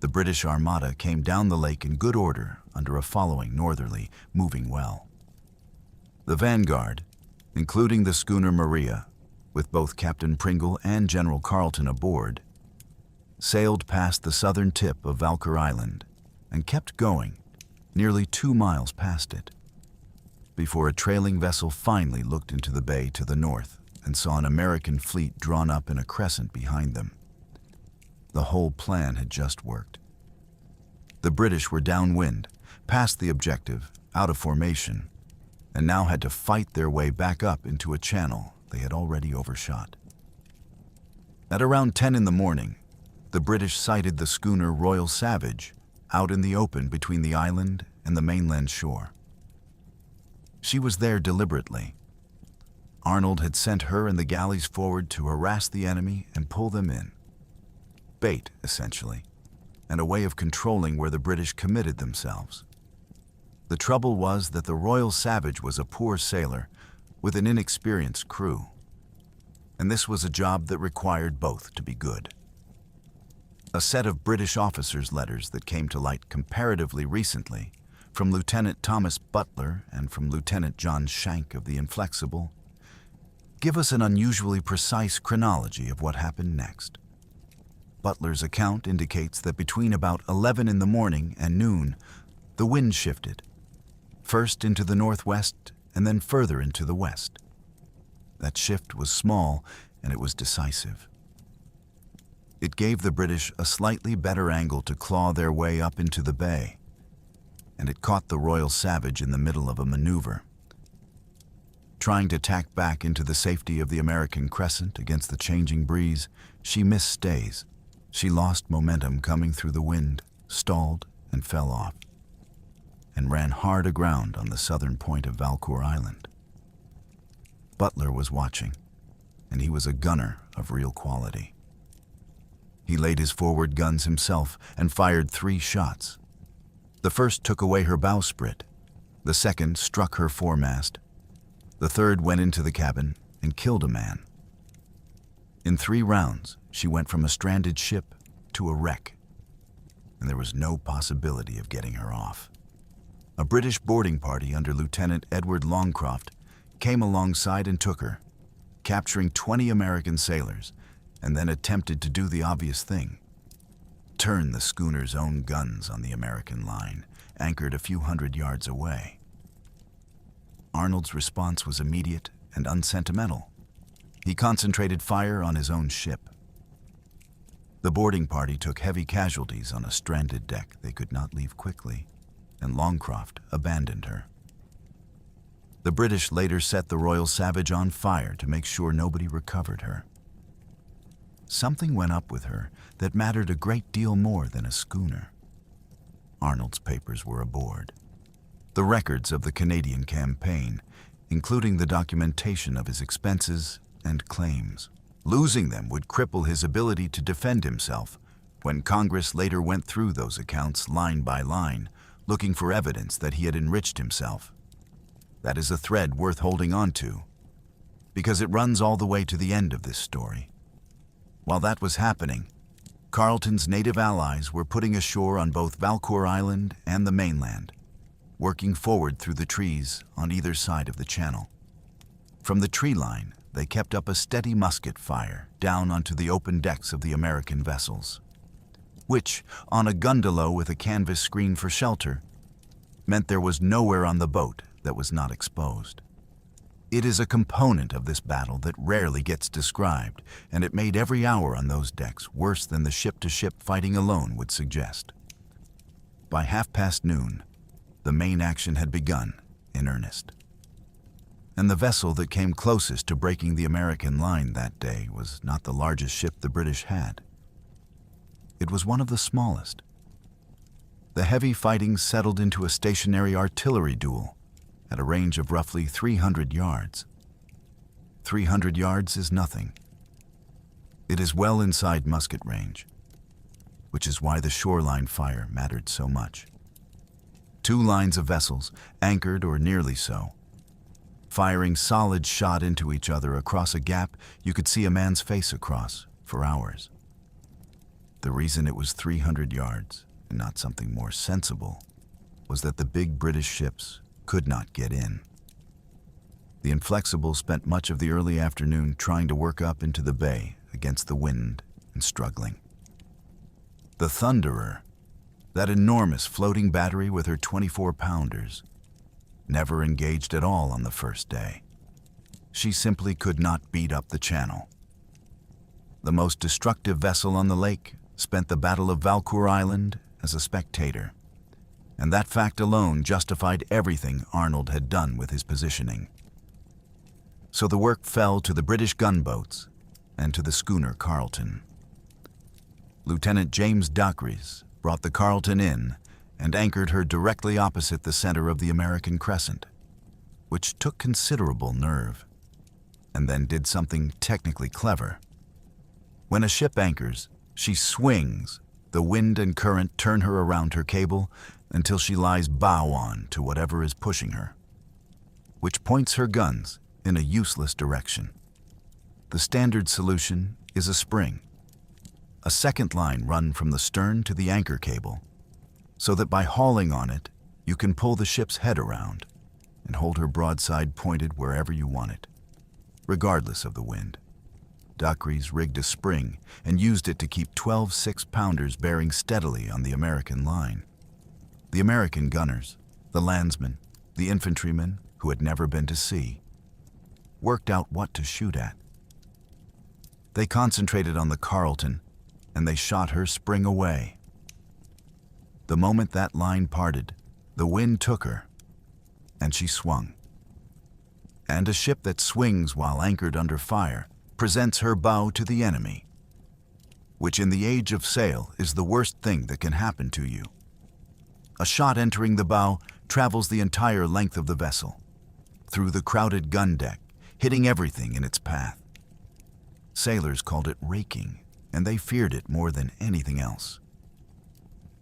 The British Armada came down the lake in good order under a following northerly, moving well. The vanguard, including the schooner Maria, with both Captain Pringle and General Carleton aboard, sailed past the southern tip of Valcour Island and kept going, nearly 2 miles past it, before a trailing vessel finally looked into the bay to the north and saw an American fleet drawn up in a crescent behind them. The whole plan had just worked. The British were downwind, past the objective, out of formation, and now had to fight their way back up into a channel they had already overshot. At around 10 in the morning, the British sighted the schooner Royal Savage out in the open between the island and the mainland shore. She was there deliberately. Arnold had sent her and the galleys forward to harass the enemy and pull them in. Bait, essentially, and a way of controlling where the British committed themselves. The trouble was that the Royal Savage was a poor sailor with an inexperienced crew, and this was a job that required both to be good. A set of British officers' letters that came to light comparatively recently from Lieutenant Thomas Butler and from Lieutenant John Shank of the Inflexible give us an unusually precise chronology of what happened next. Butler's account indicates that between about 11 in the morning and noon, the wind shifted, first into the northwest and then further into the west. That shift was small and it was decisive. It gave the British a slightly better angle to claw their way up into the bay, and it caught the Royal Savage in the middle of a maneuver. Trying to tack back into the safety of the American crescent against the changing breeze, she missed stays. She lost momentum coming through the wind, stalled, and fell off, and ran hard aground on the southern point of Valcour Island. Butler was watching, and he was a gunner of real quality. He laid his forward guns himself and fired 3 shots. The first took away her bowsprit, the second struck her foremast, the third went into the cabin and killed a man, In 3 rounds, she went from a stranded ship to a wreck, and there was no possibility of getting her off. A British boarding party under Lieutenant Edward Longcroft came alongside and took her, capturing 20 American sailors, and then attempted to do the obvious thing: turn the schooner's own guns on the American line, anchored a few hundred yards away. Arnold's response was immediate and unsentimental. He concentrated fire on his own ship. The boarding party took heavy casualties on a stranded deck they could not leave quickly, and Longcroft abandoned her. The British later set the Royal Savage on fire to make sure nobody recovered her. Something went up with her that mattered a great deal more than a schooner. Arnold's papers were aboard. The records of the Canadian campaign, including the documentation of his expenses and claims. Losing them would cripple his ability to defend himself when Congress later went through those accounts line by line, looking for evidence that he had enriched himself. That is a thread worth holding on to, because it runs all the way to the end of this story. While that was happening, Carleton's native allies were putting ashore on both Valcour Island and the mainland, working forward through the trees on either side of the channel. From the tree line, they kept up a steady musket fire down onto the open decks of the American vessels, which, on a gondola with a canvas screen for shelter, meant there was nowhere on the boat that was not exposed. It is a component of this battle that rarely gets described, and it made every hour on those decks worse than the ship-to-ship fighting alone would suggest. By noon, the main action had begun in earnest. And the vessel that came closest to breaking the American line that day was not the largest ship the British had. It was one of the smallest. The heavy fighting settled into a stationary artillery duel at a range of roughly 300 yards. 300 yards is nothing. It is well inside musket range, which is why the shoreline fire mattered so much. 2 lines of vessels, anchored or nearly so, firing solid shot into each other across a gap you could see a man's face across for hours. The reason it was 300 yards, and not something more sensible, was that the big British ships could not get in. The Inflexible spent much of the early afternoon trying to work up into the bay against the wind and struggling. The Thunderer, that enormous floating battery with her 24-pounders, never engaged at all on the first day. She simply could not beat up the channel. The most destructive vessel on the lake spent the Battle of Valcour Island as a spectator, and that fact alone justified everything Arnold had done with his positioning. So the work fell to the British gunboats and to the schooner Carleton. Lieutenant James Dockery brought the Carleton in and anchored her directly opposite the center of the American crescent, which took considerable nerve, and then did something technically clever. When a ship anchors, she swings. The wind and current turn her around her cable until she lies bow on to whatever is pushing her, which points her guns in a useless direction. The standard solution is a spring, a second line run from the stern to the anchor cable, so that by hauling on it, you can pull the ship's head around and hold her broadside pointed wherever you want it, regardless of the wind. Dockery's rigged a spring and used it to keep 12 6-pounders bearing steadily on the American line. The American gunners, the landsmen, the infantrymen who had never been to sea, worked out what to shoot at. They concentrated on the Carleton, and they shot her spring away. The moment that line parted, the wind took her, and she swung. And a ship that swings while anchored under fire presents her bow to the enemy, which in the age of sail is the worst thing that can happen to you. A shot entering the bow travels the entire length of the vessel, through the crowded gun deck, hitting everything in its path. Sailors called it raking, and they feared it more than anything else.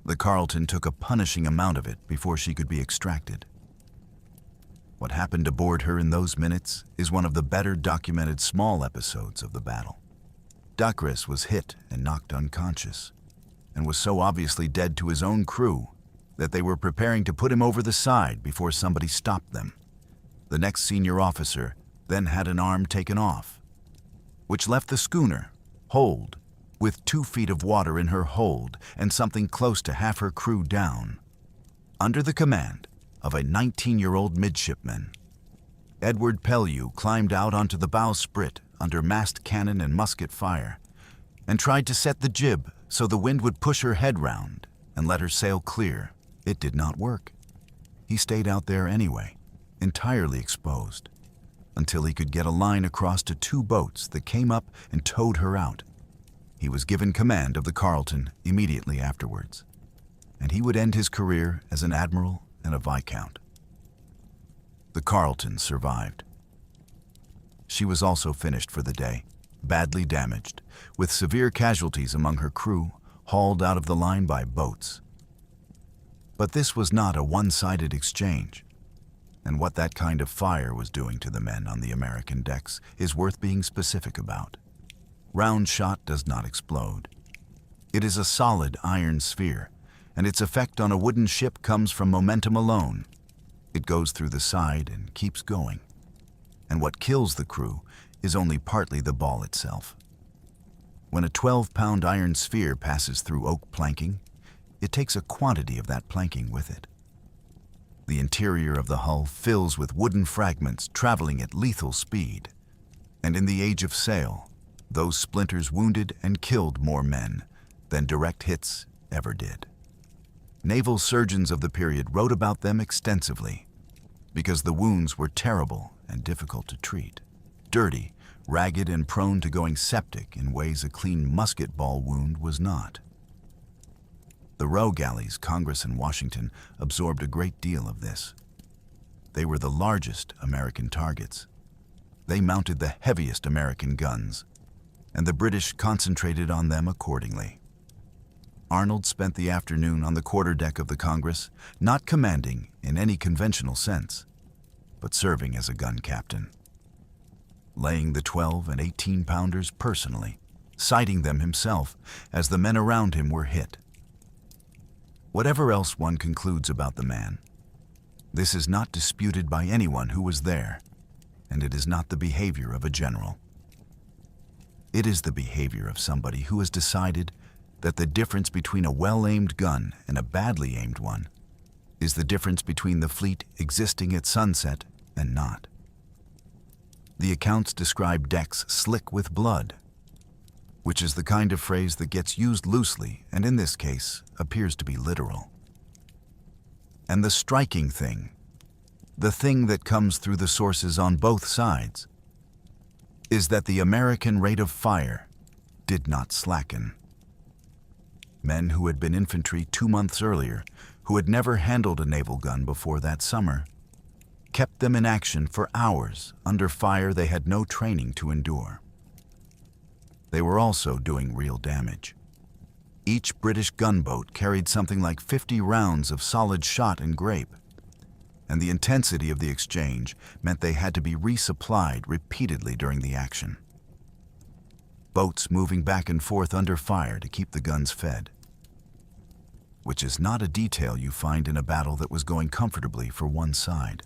The Carleton took a punishing amount of it before she could be extracted. What happened aboard her in those minutes is one of the better documented small episodes of the battle. Duckris was hit and knocked unconscious, and was so obviously dead to his own crew that they were preparing to put him over the side before somebody stopped them. The next senior officer then had an arm taken off, which left the schooner holed with 2 feet of water in her hold and something close to half her crew down, under the command of a 19-year-old midshipman. Edward Pellew climbed out onto the bowsprit under mast cannon and musket fire and tried to set the jib so the wind would push her head round and let her sail clear. It did not work. He stayed out there anyway, entirely exposed, until he could get a line across to 2 boats that came up and towed her out. He was given command of the Carleton immediately afterwards, and he would end his career as an admiral and a viscount. The Carleton survived. She was also finished for the day, badly damaged, with severe casualties among her crew, hauled out of the line by boats. But this was not a one-sided exchange, and what that kind of fire was doing to the men on the American decks is worth being specific about. Round shot does not explode. It is a solid iron sphere, and its effect on a wooden ship comes from momentum alone. It goes through the side and keeps going. And what kills the crew is only partly the ball itself. When a 12-pound iron sphere passes through oak planking, it takes a quantity of that planking with it. The interior of the hull fills with wooden fragments traveling at lethal speed, and in the age of sail, those splinters wounded and killed more men than direct hits ever did. Naval surgeons of the period wrote about them extensively because the wounds were terrible and difficult to treat. Dirty, ragged, and prone to going septic in ways a clean musket ball wound was not. The row galleys, Congress and Washington, absorbed a great deal of this. They were the largest American targets. They mounted the heaviest American guns, and the British concentrated on them accordingly. Arnold spent the afternoon on the quarterdeck of the Congress, not commanding in any conventional sense, but serving as a gun captain, laying the 12 and 18-pounders personally, sighting them himself as the men around him were hit. Whatever else one concludes about the man, this is not disputed by anyone who was there, and it is not the behavior of a general. It is the behavior of somebody who has decided that the difference between a well-aimed gun and a badly aimed one is the difference between the fleet existing at sunset and not. The accounts describe decks slick with blood, which is the kind of phrase that gets used loosely and in this case appears to be literal. And the striking thing, the thing that comes through the sources on both sides, is that the American rate of fire did not slacken. Men who had been infantry 2 months earlier, who had never handled a naval gun before that summer, kept them in action for hours under fire they had no training to endure. They were also doing real damage. Each British gunboat carried something like 50 rounds of solid shot and grape, and the intensity of the exchange meant they had to be resupplied repeatedly during the action. Boats moving back and forth under fire to keep the guns fed, which is not a detail you find in a battle that was going comfortably for one side.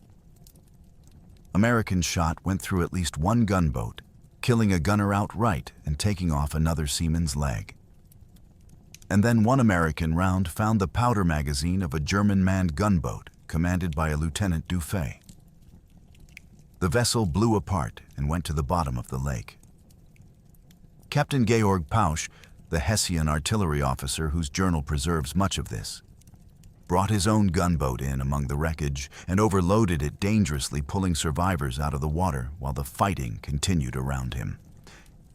American shot went through at least one gunboat, killing a gunner outright and taking off another seaman's leg. And then one American round found the powder magazine of a German-manned gunboat commanded by a Lieutenant Dufay. The vessel blew apart and went to the bottom of the lake. Captain Georg Pausch, the Hessian artillery officer whose journal preserves much of this, brought his own gunboat in among the wreckage and overloaded it dangerously, pulling survivors out of the water while the fighting continued around him.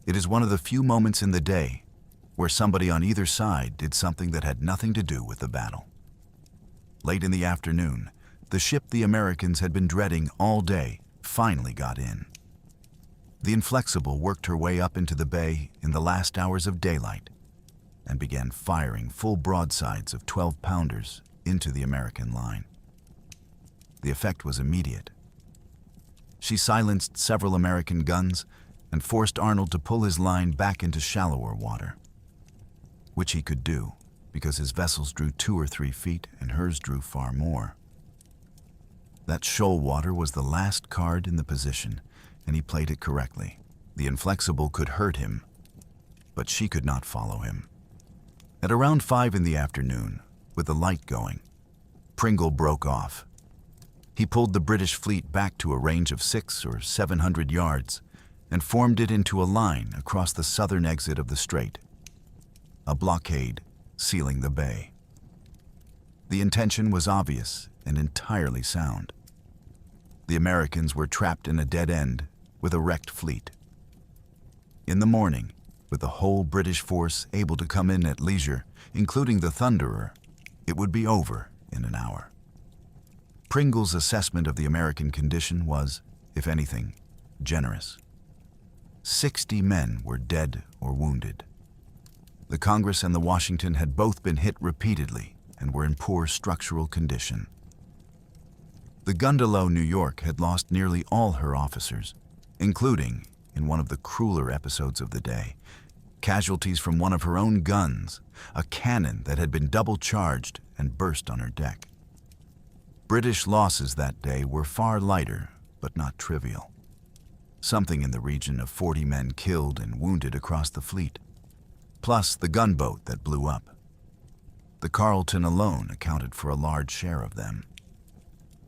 It is one of the few moments in the day where somebody on either side did something that had nothing to do with the battle. Late in the afternoon, the ship the Americans had been dreading all day finally got in. The Inflexible worked her way up into the bay in the last hours of daylight and began firing full broadsides of 12-pounders into the American line. The effect was immediate. She silenced several American guns and forced Arnold to pull his line back into shallower water, which he could do because his vessels drew 2 or 3 feet and hers drew far more. That shoal water was the last card in the position, and he played it correctly. The inflexible could hurt him, but she could not follow him. At around 5 in the afternoon, with the light going, Pringle broke off. He pulled the British fleet back to a range of 600 or 700 yards and formed it into a line across the southern exit of the strait, a blockade sealing the bay. The intention was obvious and entirely sound. The Americans were trapped in a dead end with a wrecked fleet. In the morning, with the whole British force able to come in at leisure, including the Thunderer, it would be over in an hour. Pringle's assessment of the American condition was, if anything, generous. 60 men were dead or wounded. The Congress and the Washington had both been hit repeatedly and were in poor structural condition. The Gundelow, New York, had lost nearly all her officers, including, in one of the crueler episodes of the day, casualties from one of her own guns, a cannon that had been double-charged and burst on her deck. British losses that day were far lighter, but not trivial. Something in the region of 40 men killed and wounded across the fleet, plus the gunboat that blew up. The Carleton alone accounted for a large share of them.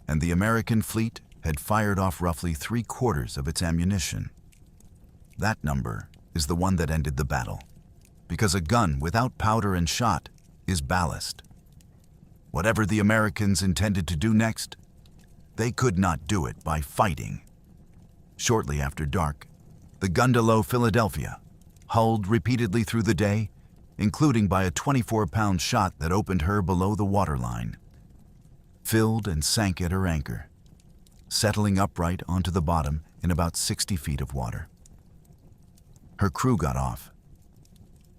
And the American fleet had fired off roughly 3/4 of its ammunition. That number is the one that ended the battle, because a gun without powder and shot is ballast. Whatever the Americans intended to do next, they could not do it by fighting. Shortly after dark, the Gundelow, Philadelphia, hulled repeatedly through the day, including by a 24-pound shot that opened her below the waterline, filled and sank at her anchor, settling upright onto the bottom in about 60 feet of water. Her crew got off.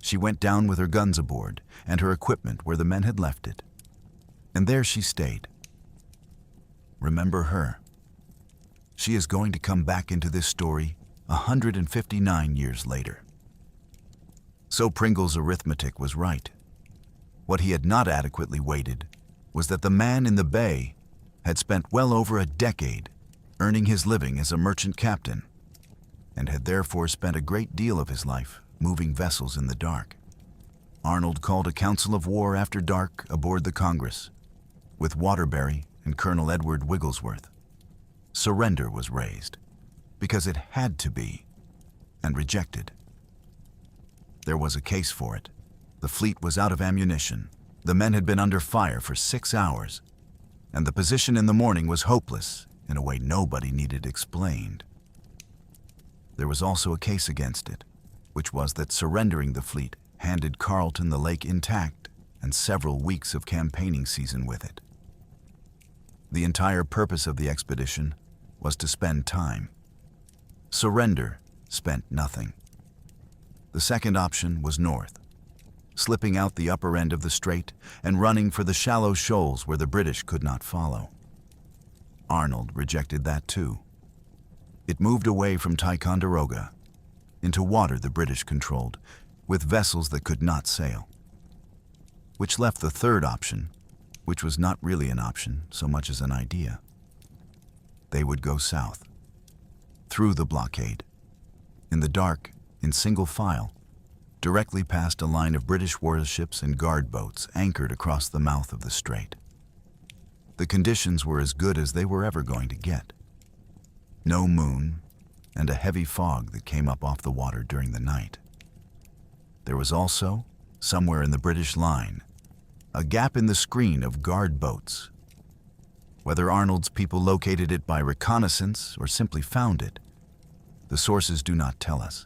She went down with her guns aboard and her equipment where the men had left it. And there she stayed. Remember her. She is going to come back into this story 159 years later. So Pringle's arithmetic was right. What he had not adequately weighted was that the man in the bay had spent well over a decade earning his living as a merchant captain, and had therefore spent a great deal of his life moving vessels in the dark. Arnold called a council of war after dark aboard the Congress, with Waterbury and Colonel Edward Wigglesworth. Surrender was raised, because it had to be, and rejected. There was a case for it. The fleet was out of ammunition. The men had been under fire for 6 hours, and the position in the morning was hopeless in a way nobody needed explained. There was also a case against it, which was that surrendering the fleet handed Carleton the lake intact and several weeks of campaigning season with it. The entire purpose of the expedition was to spend time. Surrender spent nothing. The second option was north, slipping out the upper end of the strait and running for the shallow shoals where the British could not follow. Arnold rejected that too. It moved away from Ticonderoga into water the British controlled, with vessels that could not sail. Which left the third option, which was not really an option so much as an idea. They would go south, through the blockade, in the dark, in single file, directly past a line of British warships and guard boats anchored across the mouth of the strait. The conditions were as good as they were ever going to get. No moon, and a heavy fog that came up off the water during the night. There was also, somewhere in the British line, a gap in the screen of guard boats. Whether Arnold's people located it by reconnaissance or simply found it, the sources do not tell us.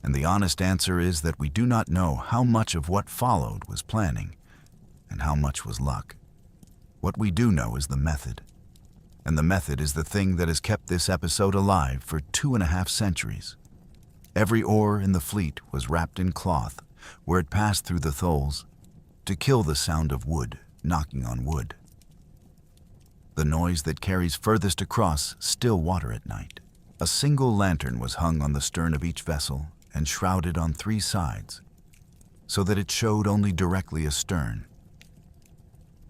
And the honest answer is that we do not know how much of what followed was planning and how much was luck. What we do know is the method. And the method is the thing that has kept this episode alive for 2.5 centuries. Every oar in the fleet was wrapped in cloth where it passed through the tholes to kill the sound of wood knocking on wood. The noise that carries furthest across still water at night, A single lantern was hung on the stern of each vessel and shrouded on 3 sides, so that it showed only directly astern.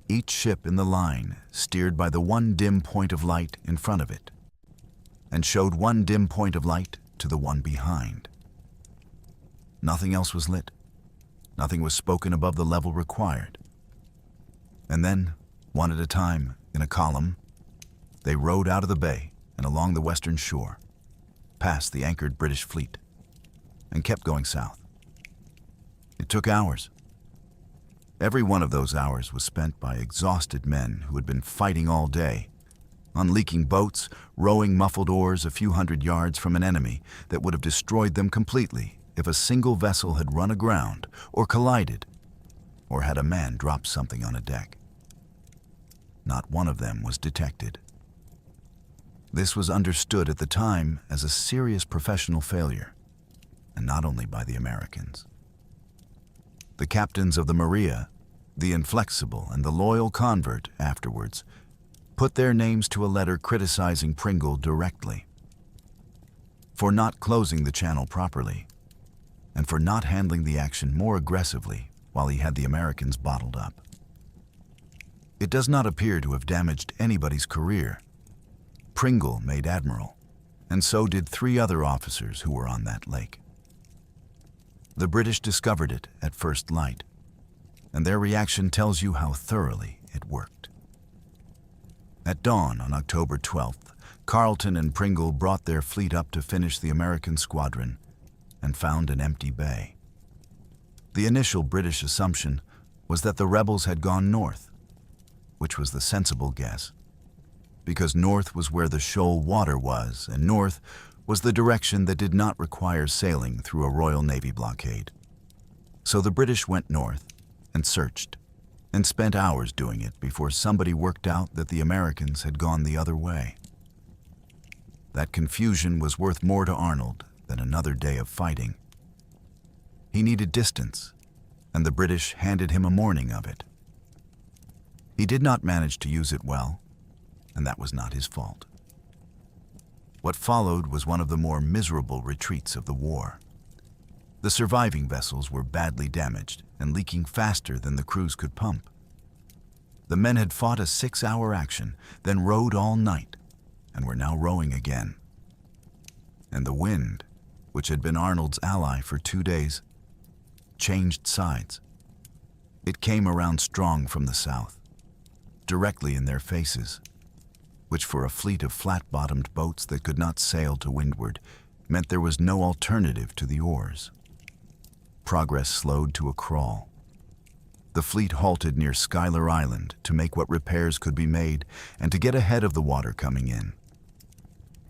Each ship in the line steered by the one dim point of light in front of it, and showed one dim point of light to the one behind. Nothing else was lit. Nothing was spoken above the level required. And then, one at a time, in a column, they rowed out of the bay and along the western shore, past the anchored British fleet, and kept going south. It took hours. Every one of those hours was spent by exhausted men who had been fighting all day, on leaking boats, rowing muffled oars a few hundred yards from an enemy that would have destroyed them completely if a single vessel had run aground or collided, or had a man drop something on a deck. Not one of them was detected. This was understood at the time as a serious professional failure, and not only by the Americans. The captains of the Maria, the Inflexible, and the Loyal Convert afterwards put their names to a letter criticizing Pringle directly for not closing the channel properly and for not handling the action more aggressively while he had the Americans bottled up. It does not appear to have damaged anybody's career. Pringle made admiral, and so did 3 other officers who were on that lake. The British discovered it at first light, and their reaction tells you how thoroughly it worked. At dawn on October 12th, Carleton and Pringle brought their fleet up to finish the American squadron and found an empty bay. The initial British assumption was that the rebels had gone north, which was the sensible guess, because north was where the shoal water was, and north was the direction that did not require sailing through a Royal Navy blockade. So the British went north and searched, and spent hours doing it before somebody worked out that the Americans had gone the other way. That confusion was worth more to Arnold than another day of fighting. He needed distance, and the British handed him a morning of it. He did not manage to use it well, and that was not his fault. What followed was one of the more miserable retreats of the war. The surviving vessels were badly damaged and leaking faster than the crews could pump. The men had fought a 6-hour action, then rowed all night, and were now rowing again. And the wind, which had been Arnold's ally for 2 days, changed sides. It came around strong from the south, directly in their faces, which for a fleet of flat-bottomed boats that could not sail to windward meant there was no alternative to the oars. Progress slowed to a crawl. The fleet halted near Valcour Island to make what repairs could be made and to get ahead of the water coming in.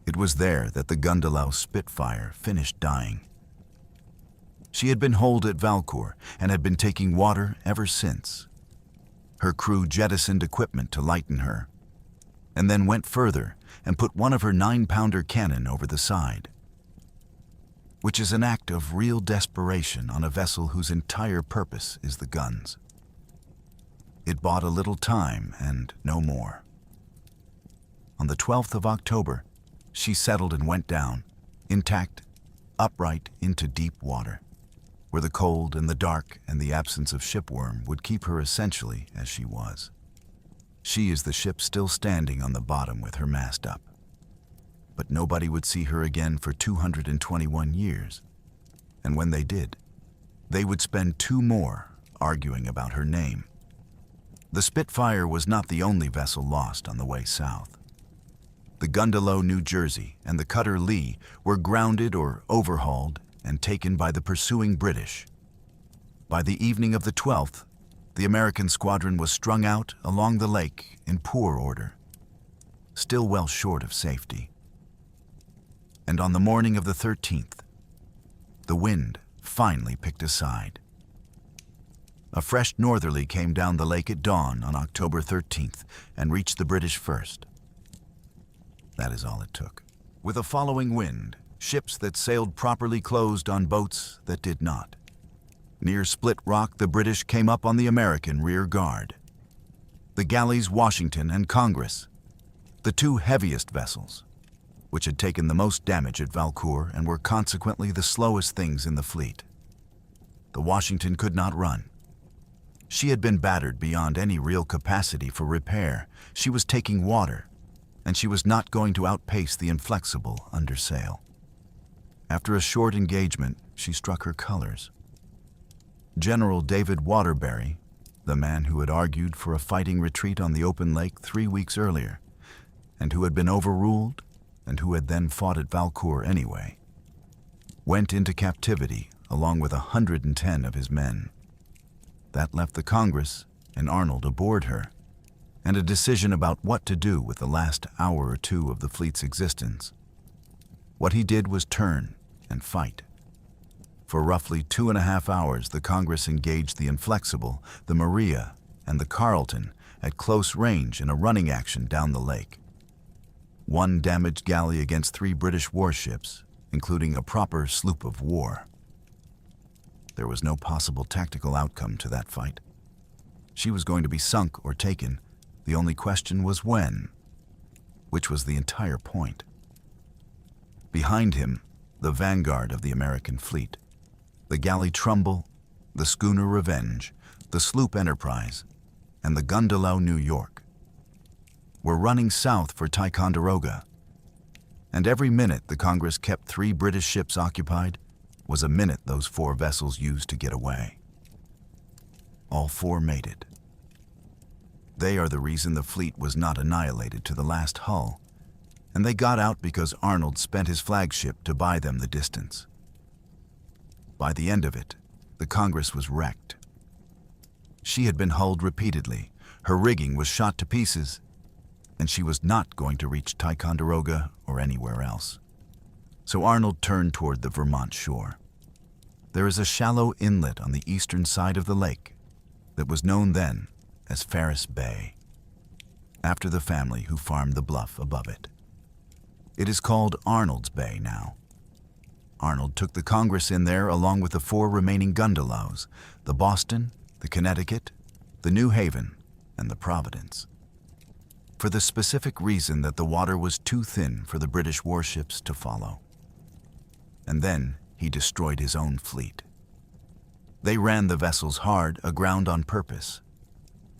It was there that the Gundelow Spitfire finished dying. She had been holed at Valcour and had been taking water ever since. Her crew jettisoned equipment to lighten her, and then went further and put one of her 9-pounder cannon over the side, which is an act of real desperation on a vessel whose entire purpose is the guns. It bought a little time and no more. On the 12th of October, she settled and went down, intact, upright into deep water, where the cold and the dark and the absence of shipworm would keep her essentially as she was. She is the ship still standing on the bottom with her mast up. But nobody would see her again for 221 years, and when they did, they would spend 2 more arguing about her name. The Spitfire was not the only vessel lost on the way south. The Gundelow, New Jersey, and the cutter Lee were grounded or overhauled and taken by the pursuing British. By the evening of the 12th, the American squadron was strung out along the lake in poor order, still well short of safety. And on the morning of the 13th, the wind finally picked a side. A fresh northerly came down the lake at dawn on October 13th and reached the British first. That is all it took. With a following wind, ships that sailed properly closed on boats that did not. Near Split Rock, the British came up on the American rear guard. The galleys Washington and Congress, the 2 heaviest vessels, which had taken the most damage at Valcour and were consequently the slowest things in the fleet. The Washington could not run. She had been battered beyond any real capacity for repair. She was taking water, and she was not going to outpace the Inflexible under sail. After a short engagement, she struck her colors. General David Waterbury, the man who had argued for a fighting retreat on the open lake 3 weeks earlier, and who had been overruled, and who had then fought at Valcour anyway, went into captivity along with 110 of his men. That left the Congress and Arnold aboard her, and a decision about what to do with the last hour or two of the fleet's existence. What he did was turn and fight. For roughly 2.5 hours, the Congress engaged the Inflexible, the Maria, and the Carleton at close range in a running action down the lake. 1 damaged galley against 3 British warships, including a proper sloop of war. There was no possible tactical outcome to that fight. She was going to be sunk or taken. The only question was when, which was the entire point. Behind him, the vanguard of the American fleet, the galley Trumbull, the schooner Revenge, the sloop Enterprise, and the gundelow New York, were running south for Ticonderoga, and every minute the Congress kept 3 British ships occupied was a minute those 4 vessels used to get away. All 4 made it. They are the reason the fleet was not annihilated to the last hull, and they got out because Arnold spent his flagship to buy them the distance. By the end of it, the Congress was wrecked. She had been hulled repeatedly, her rigging was shot to pieces, and she was not going to reach Ticonderoga or anywhere else. So Arnold turned toward the Vermont shore. There is a shallow inlet on the eastern side of the lake that was known then as Ferris Bay, after the family who farmed the bluff above it. It is called Arnold's Bay now. Arnold took the Congress in there along with the 4 remaining gundelows, the Boston, the Connecticut, the New Haven, and the Providence, for the specific reason that the water was too thin for the British warships to follow. And then he destroyed his own fleet. They ran the vessels hard aground on purpose.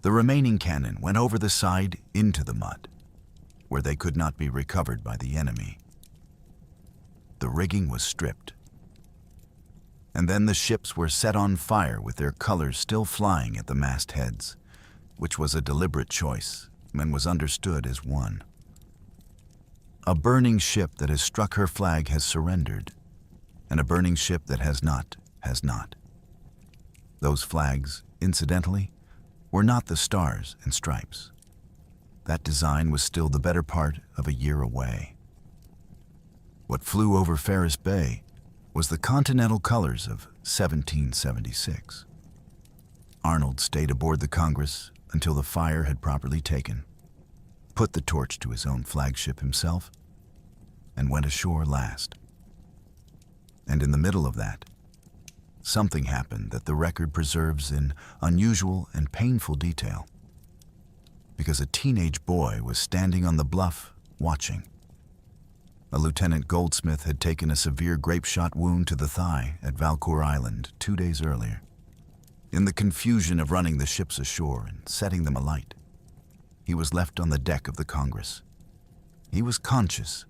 The remaining cannon went over the side into the mud, where they could not be recovered by the enemy. The rigging was stripped. And then the ships were set on fire with their colors still flying at the mastheads, which was a deliberate choice and was understood as one. A burning ship that has struck her flag has surrendered, and a burning ship that has not, has not. Those flags, incidentally, were not the stars and stripes. That design was still the better part of a year away. What flew over Ferris Bay was the continental colors of 1776. Arnold stayed aboard the Congress until the fire had properly taken, put the torch to his own flagship himself, and went ashore last. And in the middle of that, something happened that the record preserves in unusual and painful detail, because a teenage boy was standing on the bluff watching. A Lieutenant Goldsmith had taken a severe grape-shot wound to the thigh at Valcour Island 2 days earlier. In the confusion of running the ships ashore and setting them alight, he was left on the deck of the Congress. He was conscious.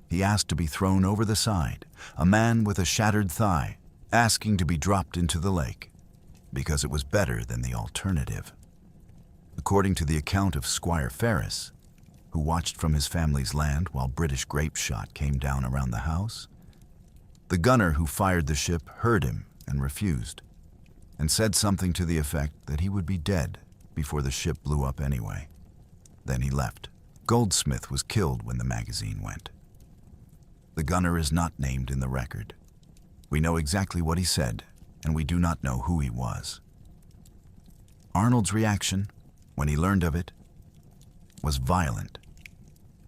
He asked to be thrown over the side, a man with a shattered thigh, asking to be dropped into the lake, because it was better than the alternative. According to the account of Squire Ferris, who watched from his family's land while British grape shot came down around the house, the gunner who fired the ship heard him and refused, and said something to the effect that he would be dead before the ship blew up anyway. Then he left. Goldsmith was killed when the magazine went. The gunner is not named in the record. We know exactly what he said, and we do not know who he was. Arnold's reaction, when he learned of it, was violent.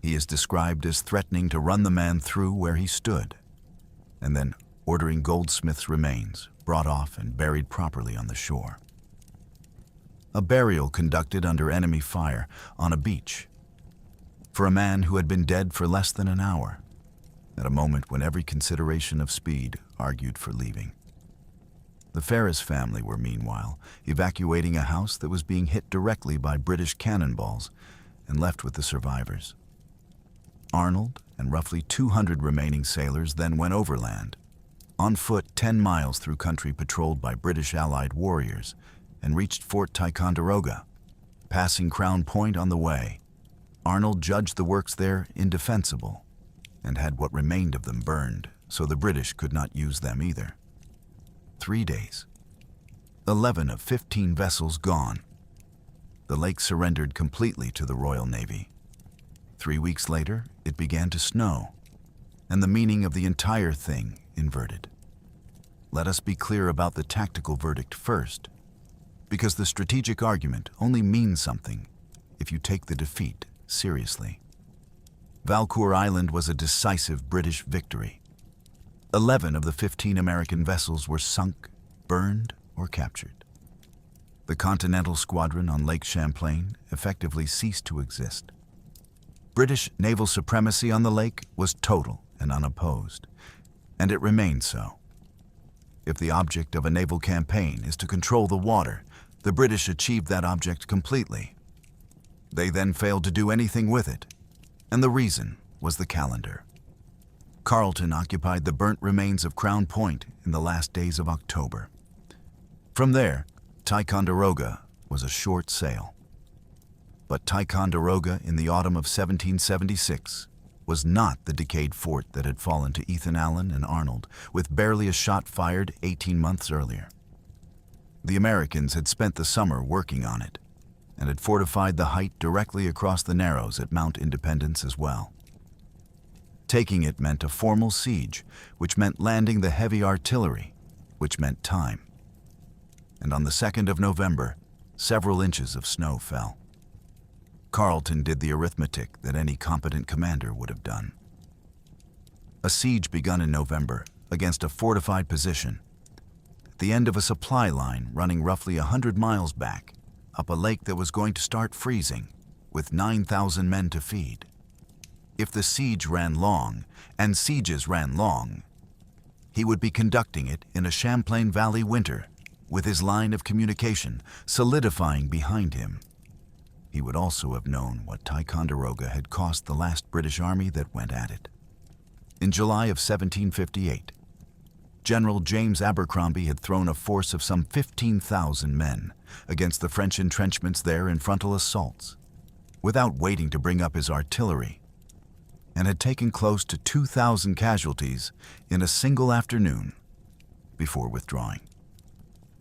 He is described as threatening to run the man through where he stood, and then ordering Goldsmith's remains brought off and buried properly on the shore. A burial conducted under enemy fire on a beach for a man who had been dead for less than an hour. at a moment when every consideration of speed argued for leaving. The Ferris family were meanwhile evacuating a house that was being hit directly by British cannonballs and left with the survivors. Arnold and roughly 200 remaining sailors then went overland, on foot 10 miles through country patrolled by British Allied warriors, and reached Fort Ticonderoga. Passing Crown Point on the way, Arnold judged the works there indefensible and had what remained of them burned, so the British could not use them either. 3 days. 11 of 15 vessels gone. The lake surrendered completely to the Royal Navy. 3 weeks later, it began to snow, and the meaning of the entire thing inverted. Let us be clear about the tactical verdict first, because the strategic argument only means something if you take the defeat seriously. Valcour Island was a decisive British victory. 11 of the 15 American vessels were sunk, burned, or captured. The Continental Squadron on Lake Champlain effectively ceased to exist. British naval supremacy on the lake was total and unopposed, and it remained so. If the object of a naval campaign is to control the water, the British achieved that object completely. They then failed to do anything with it, and the reason was the calendar. Carleton occupied the burnt remains of Crown Point in the last days of October. From there, Ticonderoga was a short sail. But Ticonderoga in the autumn of 1776 was not the decayed fort that had fallen to Ethan Allen and Arnold, with barely a shot fired 18 months earlier. The Americans had spent the summer working on it, and had fortified the height directly across the Narrows at Mount Independence as well. Taking it meant a formal siege, which meant landing the heavy artillery, which meant time. And on the 2nd of November, several inches of snow fell. Carleton did the arithmetic that any competent commander would have done. A siege begun in November against a fortified position at the end of a supply line running roughly 100 miles back, up a lake that was going to start freezing, with 9,000 men to feed. If the siege ran long, and sieges ran long, he would be conducting it in a Champlain Valley winter, with his line of communication solidifying behind him. He would also have known what Ticonderoga had cost the last British army that went at it. In July of 1758, General James Abercrombie had thrown a force of some 15,000 men against the French entrenchments there in frontal assaults, without waiting to bring up his artillery, and had taken close to 2,000 casualties in a single afternoon before withdrawing.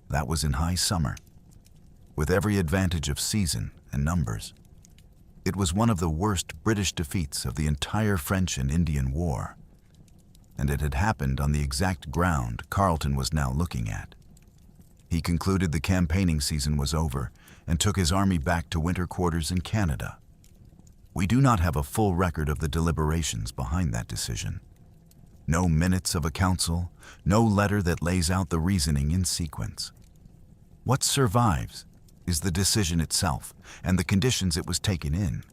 That was in high summer, with every advantage of season and numbers. It was one of the worst British defeats of the entire French and Indian War, and it had happened on the exact ground Carleton was now looking at. He concluded the campaigning season was over and took his army back to winter quarters in Canada. We do not have a full record of the deliberations behind that decision. No minutes of a council, no letter that lays out the reasoning in sequence. What survives is the decision itself and the conditions it was taken in,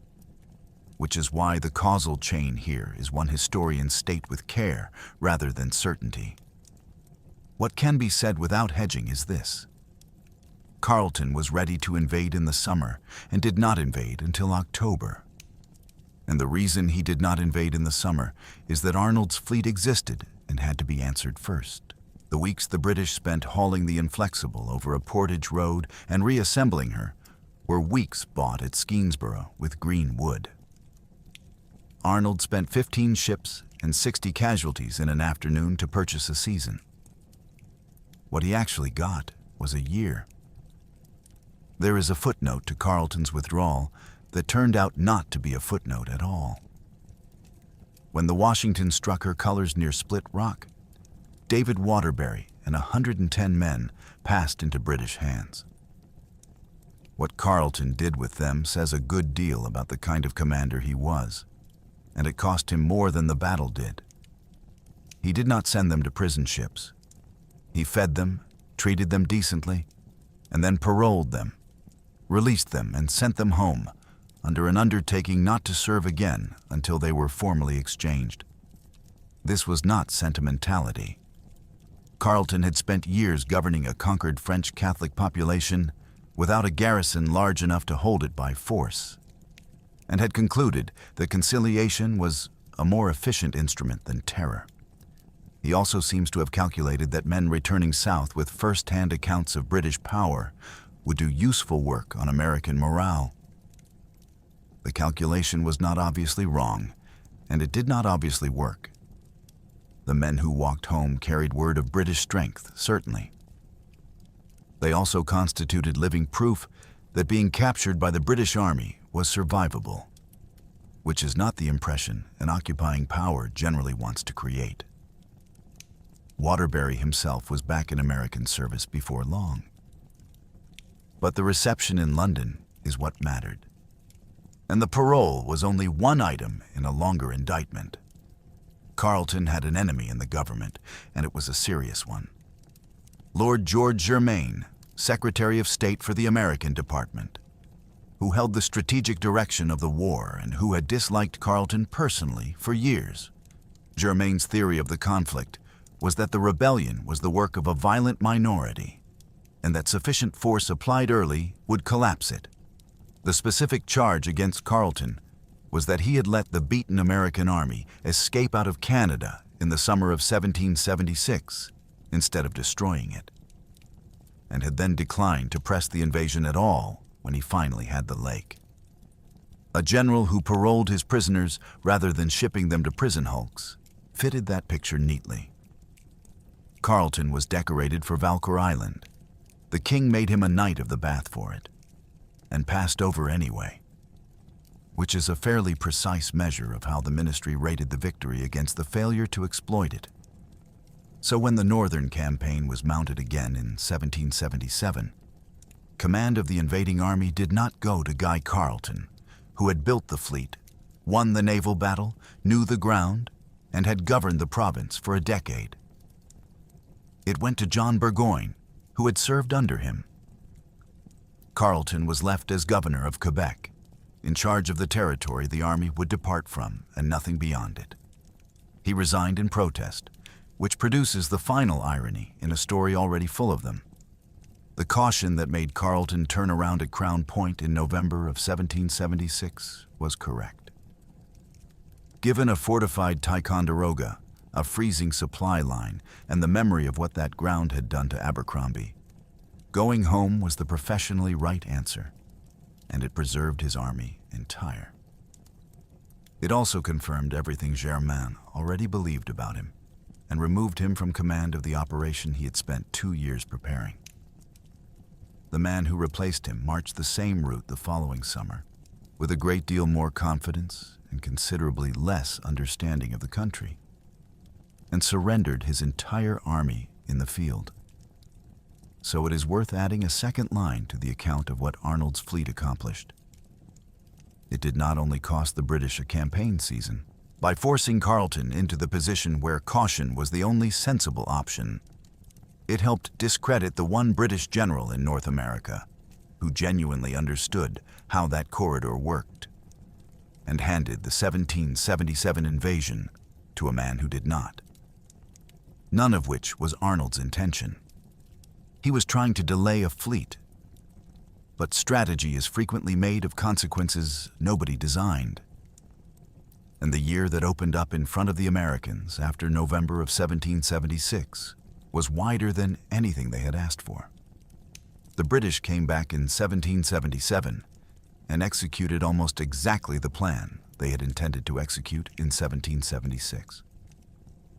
which is why the causal chain here is one historians state with care rather than certainty. What can be said without hedging is this: Carleton was ready to invade in the summer and did not invade until October. And the reason he did not invade in the summer is that Arnold's fleet existed and had to be answered first. The weeks the British spent hauling the Inflexible over a portage road and reassembling her were weeks bought at Skenesborough with green wood. Arnold spent 15 ships and 60 casualties in an afternoon to purchase a season. What he actually got was a year. There is a footnote to Carleton's withdrawal that turned out not to be a footnote at all. When the Washington struck her colors near Split Rock, David Waterbury and 110 men passed into British hands. What Carleton did with them says a good deal about the kind of commander he was, and it cost him more than the battle did. He did not send them to prison ships. He fed them, treated them decently, and then paroled them, released them, and sent them home under an undertaking not to serve again until they were formally exchanged. This was not sentimentality. Carleton had spent years governing a conquered French Catholic population without a garrison large enough to hold it by force, and had concluded that conciliation was a more efficient instrument than terror. He also seems to have calculated that men returning south with first-hand accounts of British power would do useful work on American morale. The calculation was not obviously wrong, and it did not obviously work. The men who walked home carried word of British strength, certainly. They also constituted living proof that being captured by the British Army was survivable, which is not the impression an occupying power generally wants to create. Waterbury himself was back in American service before long. But the reception in London is what mattered. And the parole was only one item in a longer indictment. Carleton had an enemy in the government, and it was a serious one. Lord George Germain, Secretary of State for the American Department, who held the strategic direction of the war and who had disliked Carleton personally for years. Germain's theory of the conflict was that the rebellion was the work of a violent minority, and that sufficient force applied early would collapse it. The specific charge against Carleton was that he had let the beaten American army escape out of Canada in the summer of 1776 instead of destroying it, and had then declined to press the invasion at all when he finally had the lake. A general who paroled his prisoners rather than shipping them to prison hulks fitted that picture neatly. Carleton was decorated for Valcour Island. The king made him a Knight of the Bath for it, and passed over anyway, which is a fairly precise measure of how the ministry rated the victory against the failure to exploit it. So when the Northern Campaign was mounted again in 1777, command of the invading army did not go to Guy Carleton, who had built the fleet, won the naval battle, knew the ground, and had governed the province for a decade. It went to John Burgoyne, who had served under him. Carleton was left as governor of Quebec, in charge of the territory the army would depart from and nothing beyond it. He resigned in protest, which produces the final irony in a story already full of them. The caution that made Carleton turn around at Crown Point in November of 1776 was correct. Given a fortified Ticonderoga, a freezing supply line, and the memory of what that ground had done to Abercrombie, going home was the professionally right answer, and it preserved his army entire. It also confirmed everything Germain already believed about him, and removed him from command of the operation he had spent 2 years preparing. The man who replaced him marched the same route the following summer, with a great deal more confidence and considerably less understanding of the country, and surrendered his entire army in the field. So it is worth adding a second line to the account of what Arnold's fleet accomplished. It did not only cost the British a campaign season, by forcing Carleton into the position where caution was the only sensible option. It helped discredit the one British general in North America, who genuinely understood how that corridor worked, and handed the 1777 invasion to a man who did not. None of which was Arnold's intention. He was trying to delay a fleet. But strategy is frequently made of consequences nobody designed. And the year that opened up in front of the Americans after November of 1776 was wider than anything they had asked for. The British came back in 1777 and executed almost exactly the plan they had intended to execute in 1776.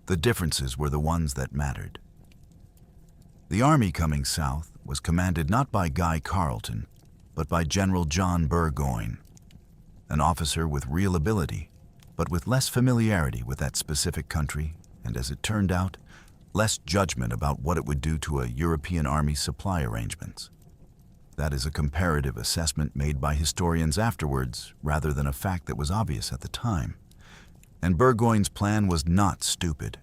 The differences were the ones that mattered. The army coming south was commanded not by Guy Carleton, but by General John Burgoyne, an officer with real ability, but with less familiarity with that specific country, and as it turned out, less judgment about what it would do to a European army supply arrangements. That is a comparative assessment made by historians afterwards, rather than a fact that was obvious at the time. And Burgoyne's plan was not stupid.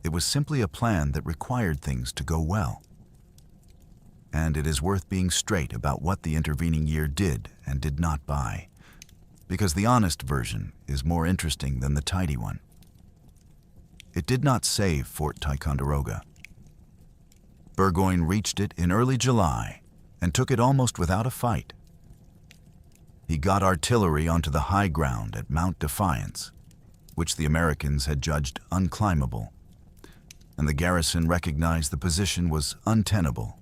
It was simply a plan that required things to go well. And it is worth being straight about what the intervening year did and did not buy, because the honest version is more interesting than the tidy one. it did not save Fort Ticonderoga. Burgoyne reached it in early July and took it almost without a fight. He got artillery onto the high ground at Mount Defiance, which the Americans had judged unclimbable, and the garrison recognized the position was untenable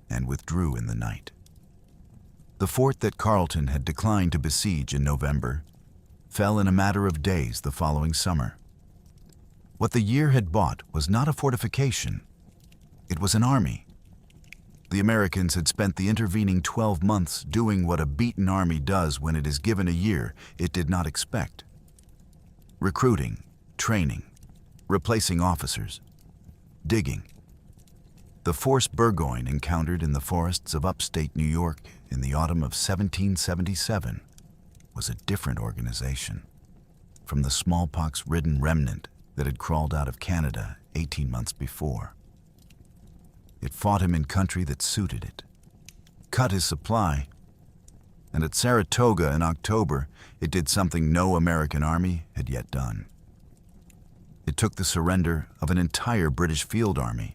and withdrew in the night. The fort that Carleton had declined to besiege in November fell in a matter of days the following summer. What the year had bought was not a fortification, it was an army. The Americans had spent the intervening 12 months doing what a beaten army does when it is given a year it did not expect. Recruiting, training, replacing officers, digging. The force Burgoyne encountered in the forests of upstate New York in the autumn of 1777 was a different organization from the smallpox-ridden remnant that had crawled out of Canada 18 months before. It fought him in country that suited it, cut his supply, and at Saratoga in October, it did something no American army had yet done. It took the surrender of an entire British field army.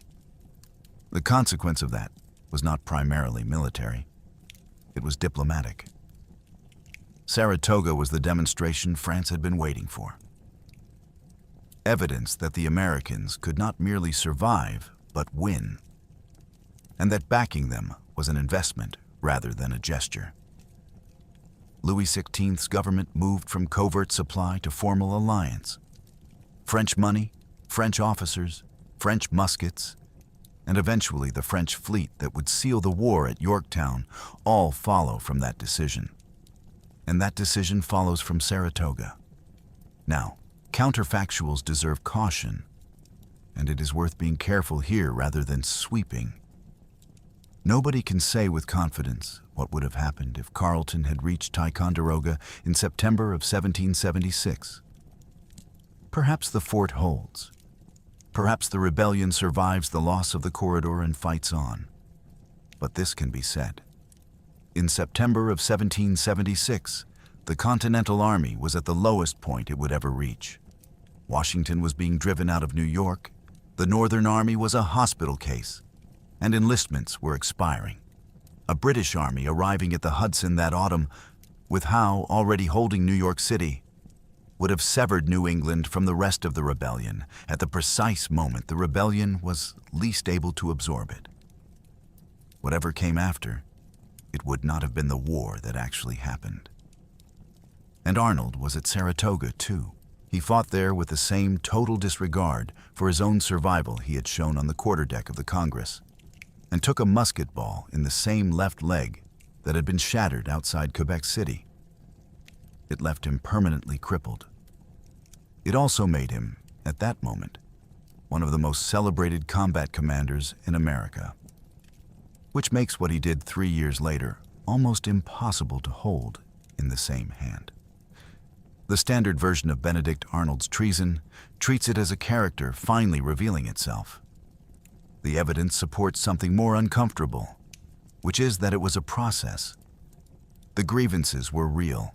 The consequence of that was not primarily military. It was diplomatic. Saratoga was the demonstration France had been waiting for. Evidence that the Americans could not merely survive, but win, and that backing them was an investment rather than a gesture. Louis XVI's government moved from covert supply to formal alliance. French money, French officers, French muskets, and eventually the French fleet that would seal the war at Yorktown all follow from that decision. And that decision follows from Saratoga. Now, counterfactuals deserve caution, and it is worth being careful here rather than sweeping. Nobody can say with confidence what would have happened if Carleton had reached Ticonderoga in September of 1776. Perhaps the fort holds. Perhaps the rebellion survives the loss of the corridor and fights on. But this can be said. In September of 1776, the Continental Army was at the lowest point it would ever reach. Washington was being driven out of New York, the Northern Army was a hospital case, and enlistments were expiring. A British army arriving at the Hudson that autumn, with Howe already holding New York City, would have severed New England from the rest of the rebellion at the precise moment the rebellion was least able to absorb it. Whatever came after, it would not have been the war that actually happened. And Arnold was at Saratoga, too. He fought there with the same total disregard for his own survival he had shown on the quarterdeck of the Congress, and took a musket ball in the same left leg that had been shattered outside Quebec City. It left him permanently crippled. It also made him, at that moment, one of the most celebrated combat commanders in America, which makes what he did 3 years later almost impossible to hold in the same hand. The standard version of Benedict Arnold's treason treats it as a character finally revealing itself. The evidence supports something more uncomfortable, which is that it was a process. The grievances were real.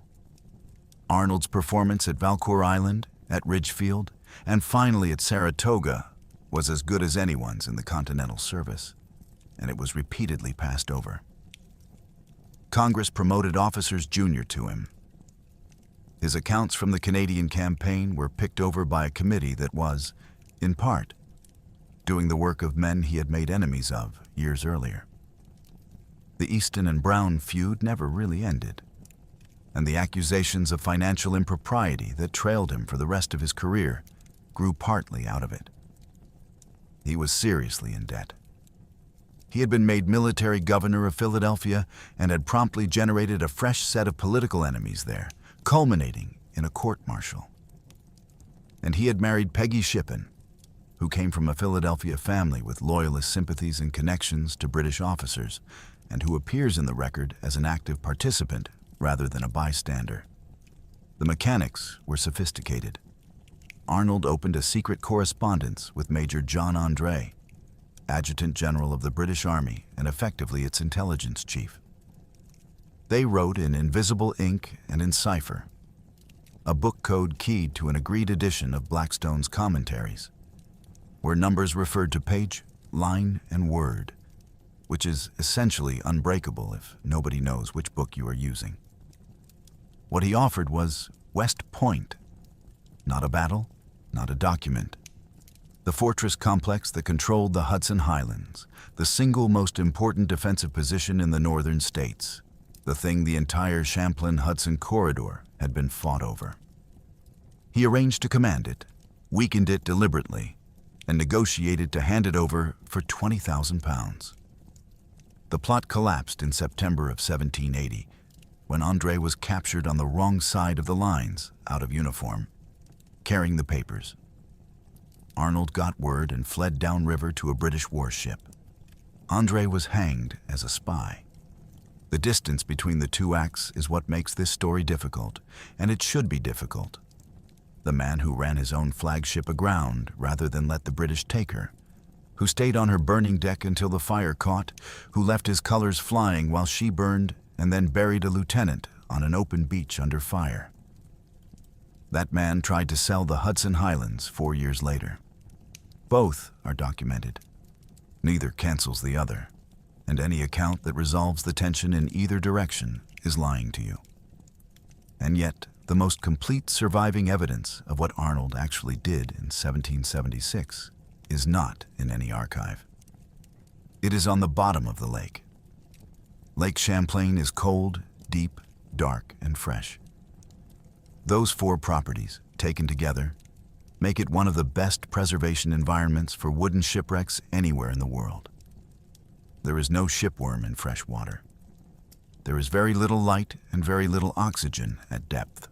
Arnold's performance at Valcour Island, at Ridgefield, and finally at Saratoga was as good as anyone's in the Continental Service, and it was repeatedly passed over. Congress promoted officers junior to him. His accounts from the Canadian campaign were picked over by a committee that was, in part, doing the work of men he had made enemies of years earlier. The Easton and Brown feud never really ended, and the accusations of financial impropriety that trailed him for the rest of his career grew partly out of it. He was seriously in debt. He had been made military governor of Philadelphia and had promptly generated a fresh set of political enemies there, culminating in a court-martial. And he had married Peggy Shippen, who came from a Philadelphia family with loyalist sympathies and connections to British officers, and who appears in the record as an active participant rather than a bystander. The mechanics were sophisticated. Arnold opened a secret correspondence with Major John André, Adjutant General of the British Army and effectively its intelligence chief. They wrote in invisible ink and in cipher, a book code keyed to an agreed edition of Blackstone's commentaries, where numbers referred to page, line, and word, which is essentially unbreakable if nobody knows which book you are using. What he offered was West Point, not a battle, not a document. The fortress complex that controlled the Hudson Highlands, the single most important defensive position in the northern states, the thing the entire Champlain-Hudson corridor had been fought over. He arranged to command it, weakened it deliberately, and negotiated to hand it over for 20,000 pounds. The plot collapsed in September of 1780, when André was captured on the wrong side of the lines, out of uniform, carrying the papers. Arnold got word and fled downriver to a British warship. André was hanged as a spy. The distance between the two acts is what makes this story difficult, and it should be difficult. The man who ran his own flagship aground rather than let the British take her, who stayed on her burning deck until the fire caught, who left his colors flying while she burned and then buried a lieutenant on an open beach under fire. That man tried to sell the Hudson Highlands 4 years later. Both are documented. Neither cancels the other, and any account that resolves the tension in either direction is lying to you. And yet, the most complete surviving evidence of what Arnold actually did in 1776 is not in any archive. It is on the bottom of the lake. Lake Champlain is cold, deep, dark, and fresh. Those 4 properties, taken together, make it one of the best preservation environments for wooden shipwrecks anywhere in the world. There is no shipworm in fresh water. There is very little light and very little oxygen at depth.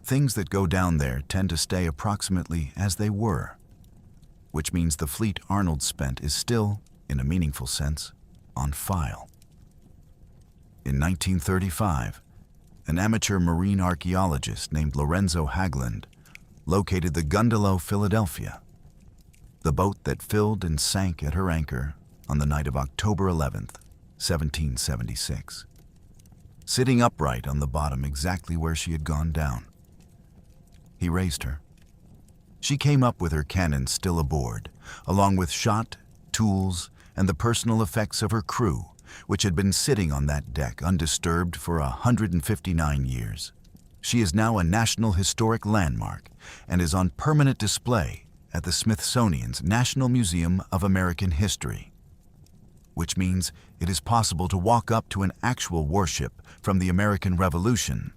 Things that go down there tend to stay approximately as they were, which means the fleet Arnold spent is still, in a meaningful sense, on file. In 1935, an amateur marine archaeologist named Lorenzo Haglund located the Gundalo Philadelphia, the boat that filled and sank at her anchor on the night of October 11th, 1776, sitting upright on the bottom exactly where she had gone down. He raised her. She came up with her cannon still aboard, along with shot, tools, and the personal effects of her crew, which had been sitting on that deck undisturbed for 159 years. She is now a National Historic Landmark and is on permanent display at the Smithsonian's National Museum of American History, which means it is possible to walk up to an actual warship from the American Revolution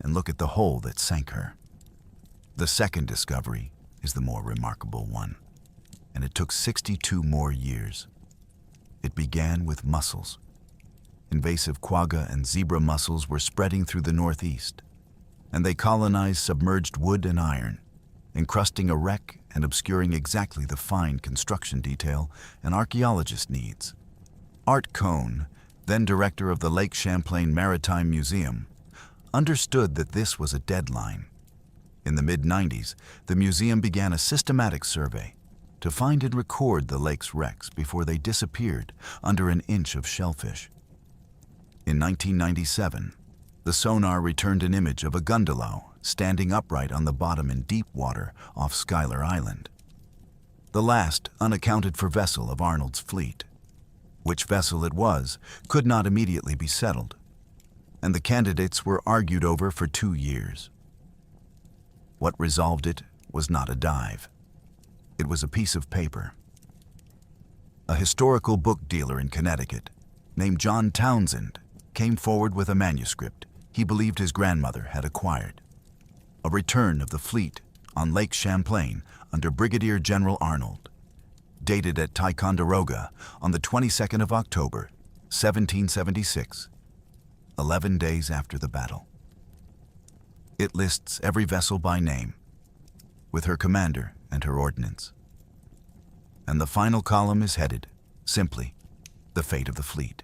and look at the hole that sank her. The second discovery is the more remarkable one, and it took 62 more years. It began with mussels. Invasive quagga and zebra mussels were spreading through the Northeast, and they colonized submerged wood and iron, encrusting a wreck and obscuring exactly the fine construction detail an archaeologist needs. Art Cohn, then director of the Lake Champlain Maritime Museum, understood that this was a deadline. In the mid-90s, the museum began a systematic survey to find and record the lake's wrecks before they disappeared under an inch of shellfish. In 1997, the sonar returned an image of a gundalo standing upright on the bottom in deep water off Schuyler Island, the last unaccounted-for vessel of Arnold's fleet. Which vessel it was could not immediately be settled, and the candidates were argued over for 2 years. What resolved it was not a dive. It was a piece of paper. A historical book dealer in Connecticut, named John Townsend, came forward with a manuscript he believed his grandmother had acquired. A return of the fleet on Lake Champlain under Brigadier General Arnold, dated at Ticonderoga on the 22nd of October, 1776, 11 days after the battle. It lists every vessel by name, with her commander and her ordnance. And the final column is headed, simply, The Fate of the Fleet.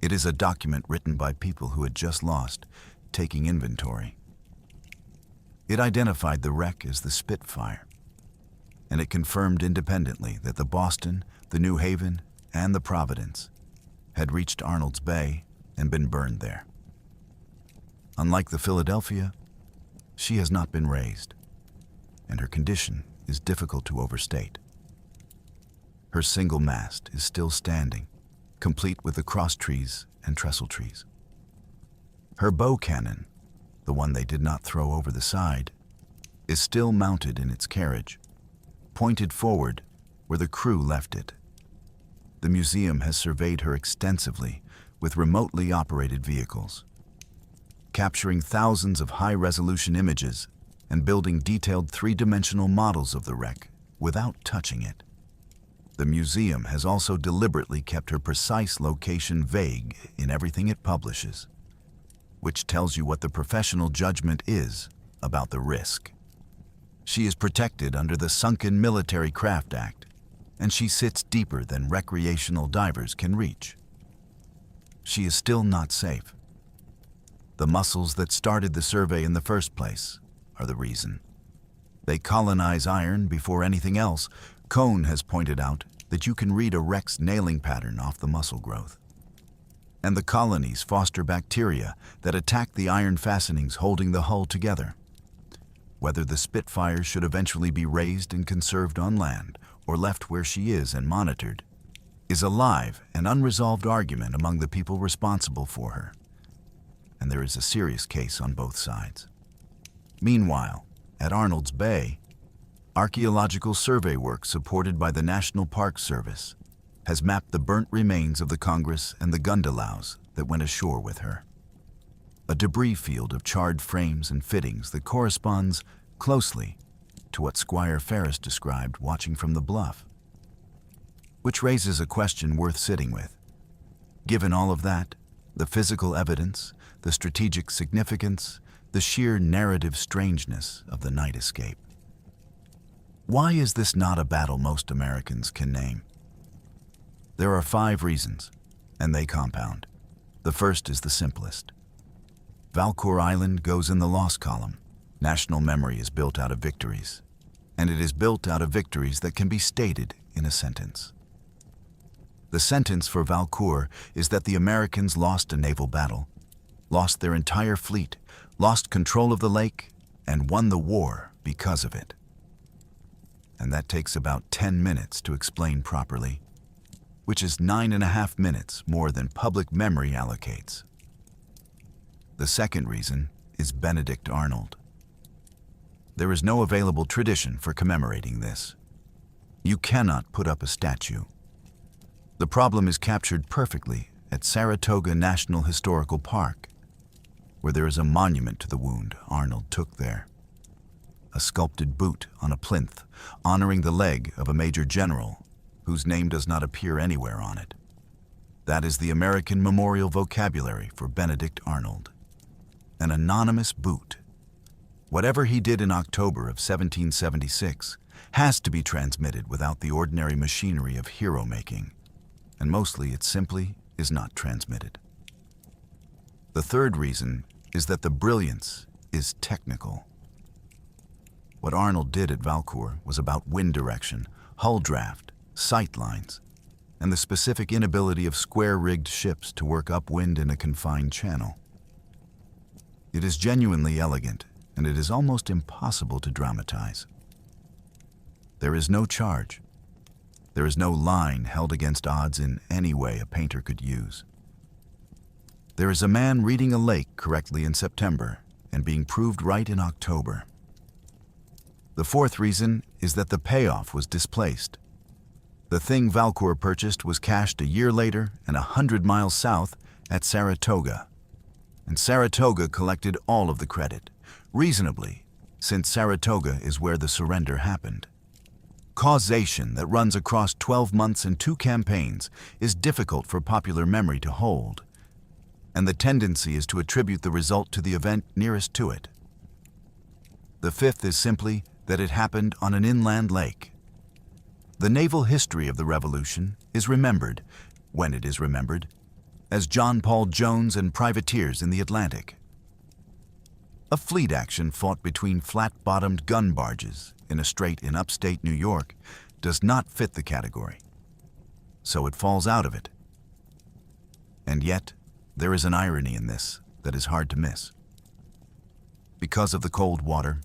It is a document written by people who had just lost, taking inventory. It identified the wreck as the Spitfire, and it confirmed independently that the Boston, the New Haven, and the Providence had reached Arnold's Bay and been burned there. Unlike the Philadelphia, she has not been raised, and her condition is difficult to overstate. Her single mast is still standing, complete with the cross trees and trestle trees. Her bow cannon, the one they did not throw over the side, is still mounted in its carriage, pointed forward where the crew left it. The museum has surveyed her extensively with remotely operated vehicles, capturing thousands of high-resolution images and building detailed three-dimensional models of the wreck without touching it. The museum has also deliberately kept her precise location vague in everything it publishes, which tells you what the professional judgment is about the risk. She is protected under the Sunken Military Craft Act, and she sits deeper than recreational divers can reach. She is still not safe. The mussels that started the survey in the first place are the reason. They colonize iron before anything else. Cohn has pointed out that you can read a wreck's nailing pattern off the mussel growth. And the colonies foster bacteria that attack the iron fastenings holding the hull together. Whether the Spitfire should eventually be raised and conserved on land or left where she is and monitored is a live and unresolved argument among the people responsible for her. And there is a serious case on both sides. Meanwhile, at Arnold's Bay, archaeological survey work supported by the National Park Service has mapped the burnt remains of the Congress and the Gundalaus that went ashore with her. A debris field of charred frames and fittings that corresponds closely to what Squire Ferris described watching from the bluff. Which raises a question worth sitting with. Given all of that, the physical evidence, the strategic significance, the sheer narrative strangeness of the night escape. Why is this not a battle most Americans can name? There are 5 reasons, and they compound. The first is the simplest. Valcour Island goes in the loss column. National memory is built out of victories, and it is built out of victories that can be stated in a sentence. The sentence for Valcour is that the Americans lost a naval battle, lost their entire fleet, lost control of the lake, and won the war because of it. And that takes about 10 minutes to explain properly, which is 9.5 minutes more than public memory allocates. The second reason is Benedict Arnold. There is no available tradition for commemorating this. You cannot put up a statue. The problem is captured perfectly at Saratoga National Historical Park, where there is a monument to the wound Arnold took there. A sculpted boot on a plinth, honoring the leg of a major general whose name does not appear anywhere on it. That is the American memorial vocabulary for Benedict Arnold. An anonymous boot. Whatever he did in October of 1776 has to be transmitted without the ordinary machinery of hero-making, and mostly it simply is not transmitted. The third reason is that the brilliance is technical. What Arnold did at Valcour was about wind direction, hull draft, sight lines, and the specific inability of square-rigged ships to work upwind in a confined channel. It is genuinely elegant, and it is almost impossible to dramatize. There is no charge. There is no line held against odds in any way a painter could use. There is a man reading a lake correctly in September and being proved right in October. The fourth reason is that the payoff was displaced. The thing Valcour purchased was cached a year later and 100 miles south at Saratoga. And Saratoga collected all of the credit, reasonably, since Saratoga is where the surrender happened. Causation that runs across 12 months and 2 campaigns is difficult for popular memory to hold, and the tendency is to attribute the result to the event nearest to it. The fifth is simply that it happened on an inland lake. The naval history of the Revolution is remembered, when it is remembered, as John Paul Jones and privateers in the Atlantic. A fleet action fought between flat-bottomed gun barges in a strait in upstate New York does not fit the category, so it falls out of it. And yet, there is an irony in this that is hard to miss. Because of the cold water,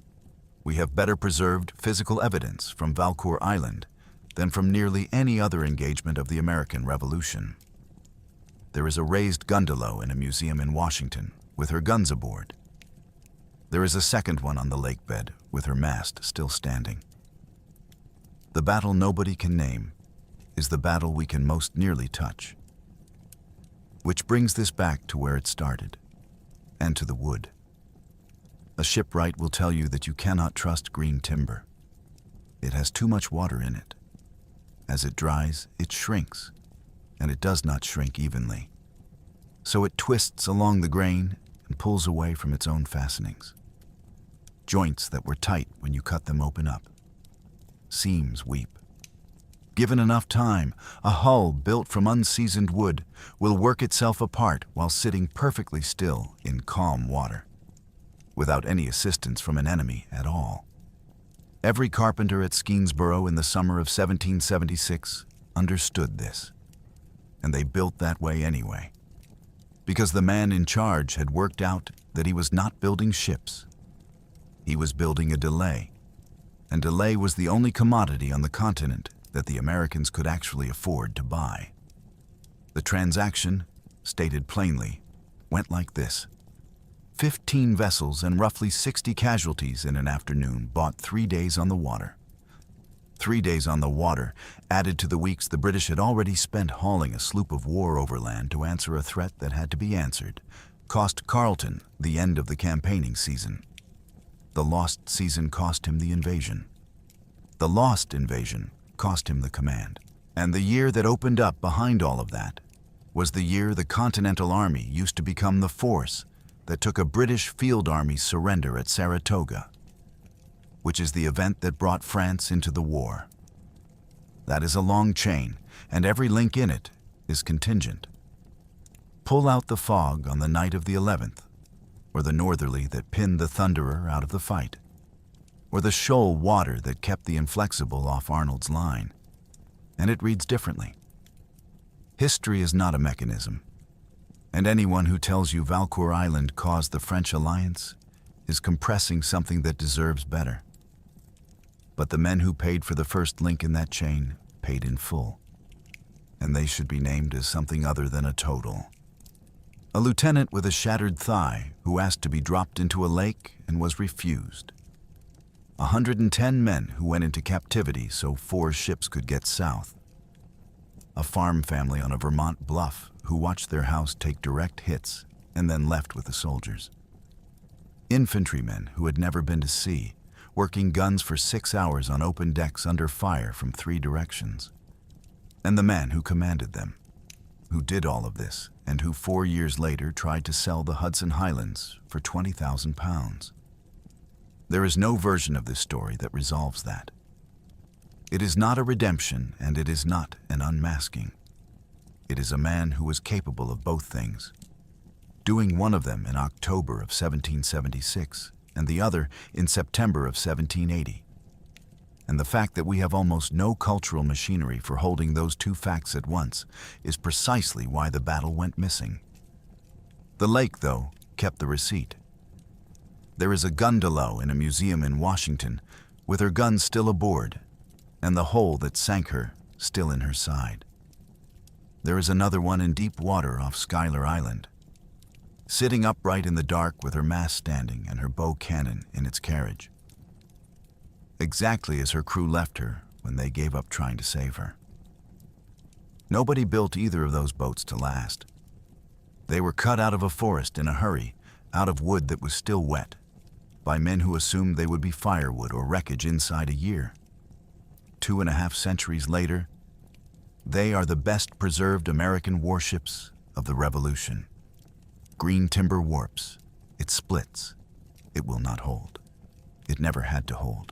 We have better preserved physical evidence from Valcour Island than from nearly any other engagement of the American Revolution. There is a raised gondola in a museum in Washington with her guns aboard. There is a second one on the lake bed with her mast still standing. The battle nobody can name is the battle we can most nearly touch. Which brings this back to where it started, and to the wood. A shipwright will tell you that you cannot trust green timber. It has too much water in it. As it dries, it shrinks, and it does not shrink evenly. So it twists along the grain and pulls away from its own fastenings. Joints that were tight when you cut them open up. Seams weep. Given enough time, a hull built from unseasoned wood will work itself apart while sitting perfectly still in calm water, without any assistance from an enemy at all. Every carpenter at Skenesborough in the summer of 1776 understood this, and they built that way anyway, because the man in charge had worked out that he was not building ships. He was building a delay, and delay was the only commodity on the continent that the Americans could actually afford to buy. The transaction, stated plainly, went like this. 15 vessels and roughly 60 casualties in an afternoon bought 3 days on the water. 3 days on the water, added to the weeks the British had already spent hauling a sloop of war overland to answer a threat that had to be answered, cost Carleton the end of the campaigning season. The lost season cost him the invasion. The lost invasion cost him the command. And the year that opened up behind all of that was the year the Continental Army used to become the force that took a British field army surrender at Saratoga, which is the event that brought France into the war. That is a long chain, and every link in it is contingent. Pull out the fog on the night of the 11th, or the northerly that pinned the Thunderer out of the fight, or the shoal water that kept the Inflexible off Arnold's line, and it reads differently. History is not a mechanism, and anyone who tells you Valcour Island caused the French alliance is compressing something that deserves better. But the men who paid for the first link in that chain paid in full, and they should be named as something other than a total. A lieutenant with a shattered thigh who asked to be dropped into a lake and was refused. 110 men who went into captivity so 4 ships could get south. A farm family on a Vermont bluff who watched their house take direct hits and then left with the soldiers. Infantrymen who had never been to sea, working guns for 6 hours on open decks under fire from 3 directions. And the man who commanded them, who did all of this, and who 4 years later tried to sell the Hudson Highlands for £20,000. There is no version of this story that resolves that. It is not a redemption, and it is not an unmasking. It is a man who was capable of both things, doing one of them in October of 1776 and the other in September of 1780. And the fact that we have almost no cultural machinery for holding those two facts at once is precisely why the battle went missing. The lake, though, kept the receipt. There is a gondola in a museum in Washington with her guns still aboard and the hole that sank her still in her side. There is another one in deep water off Schuyler Island, sitting upright in the dark with her mast standing and her bow cannon in its carriage, exactly as her crew left her when they gave up trying to save her. Nobody built either of those boats to last. They were cut out of a forest in a hurry, out of wood that was still wet, by men who assumed they would be firewood or wreckage inside a year. 2.5 centuries later, they are the best preserved American warships of the Revolution. Green timber warps, it splits, it will not hold. It never had to hold.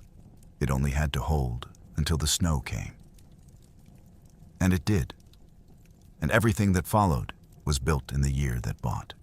It only had to hold until the snow came. And it did. And everything that followed was built in the year that bought.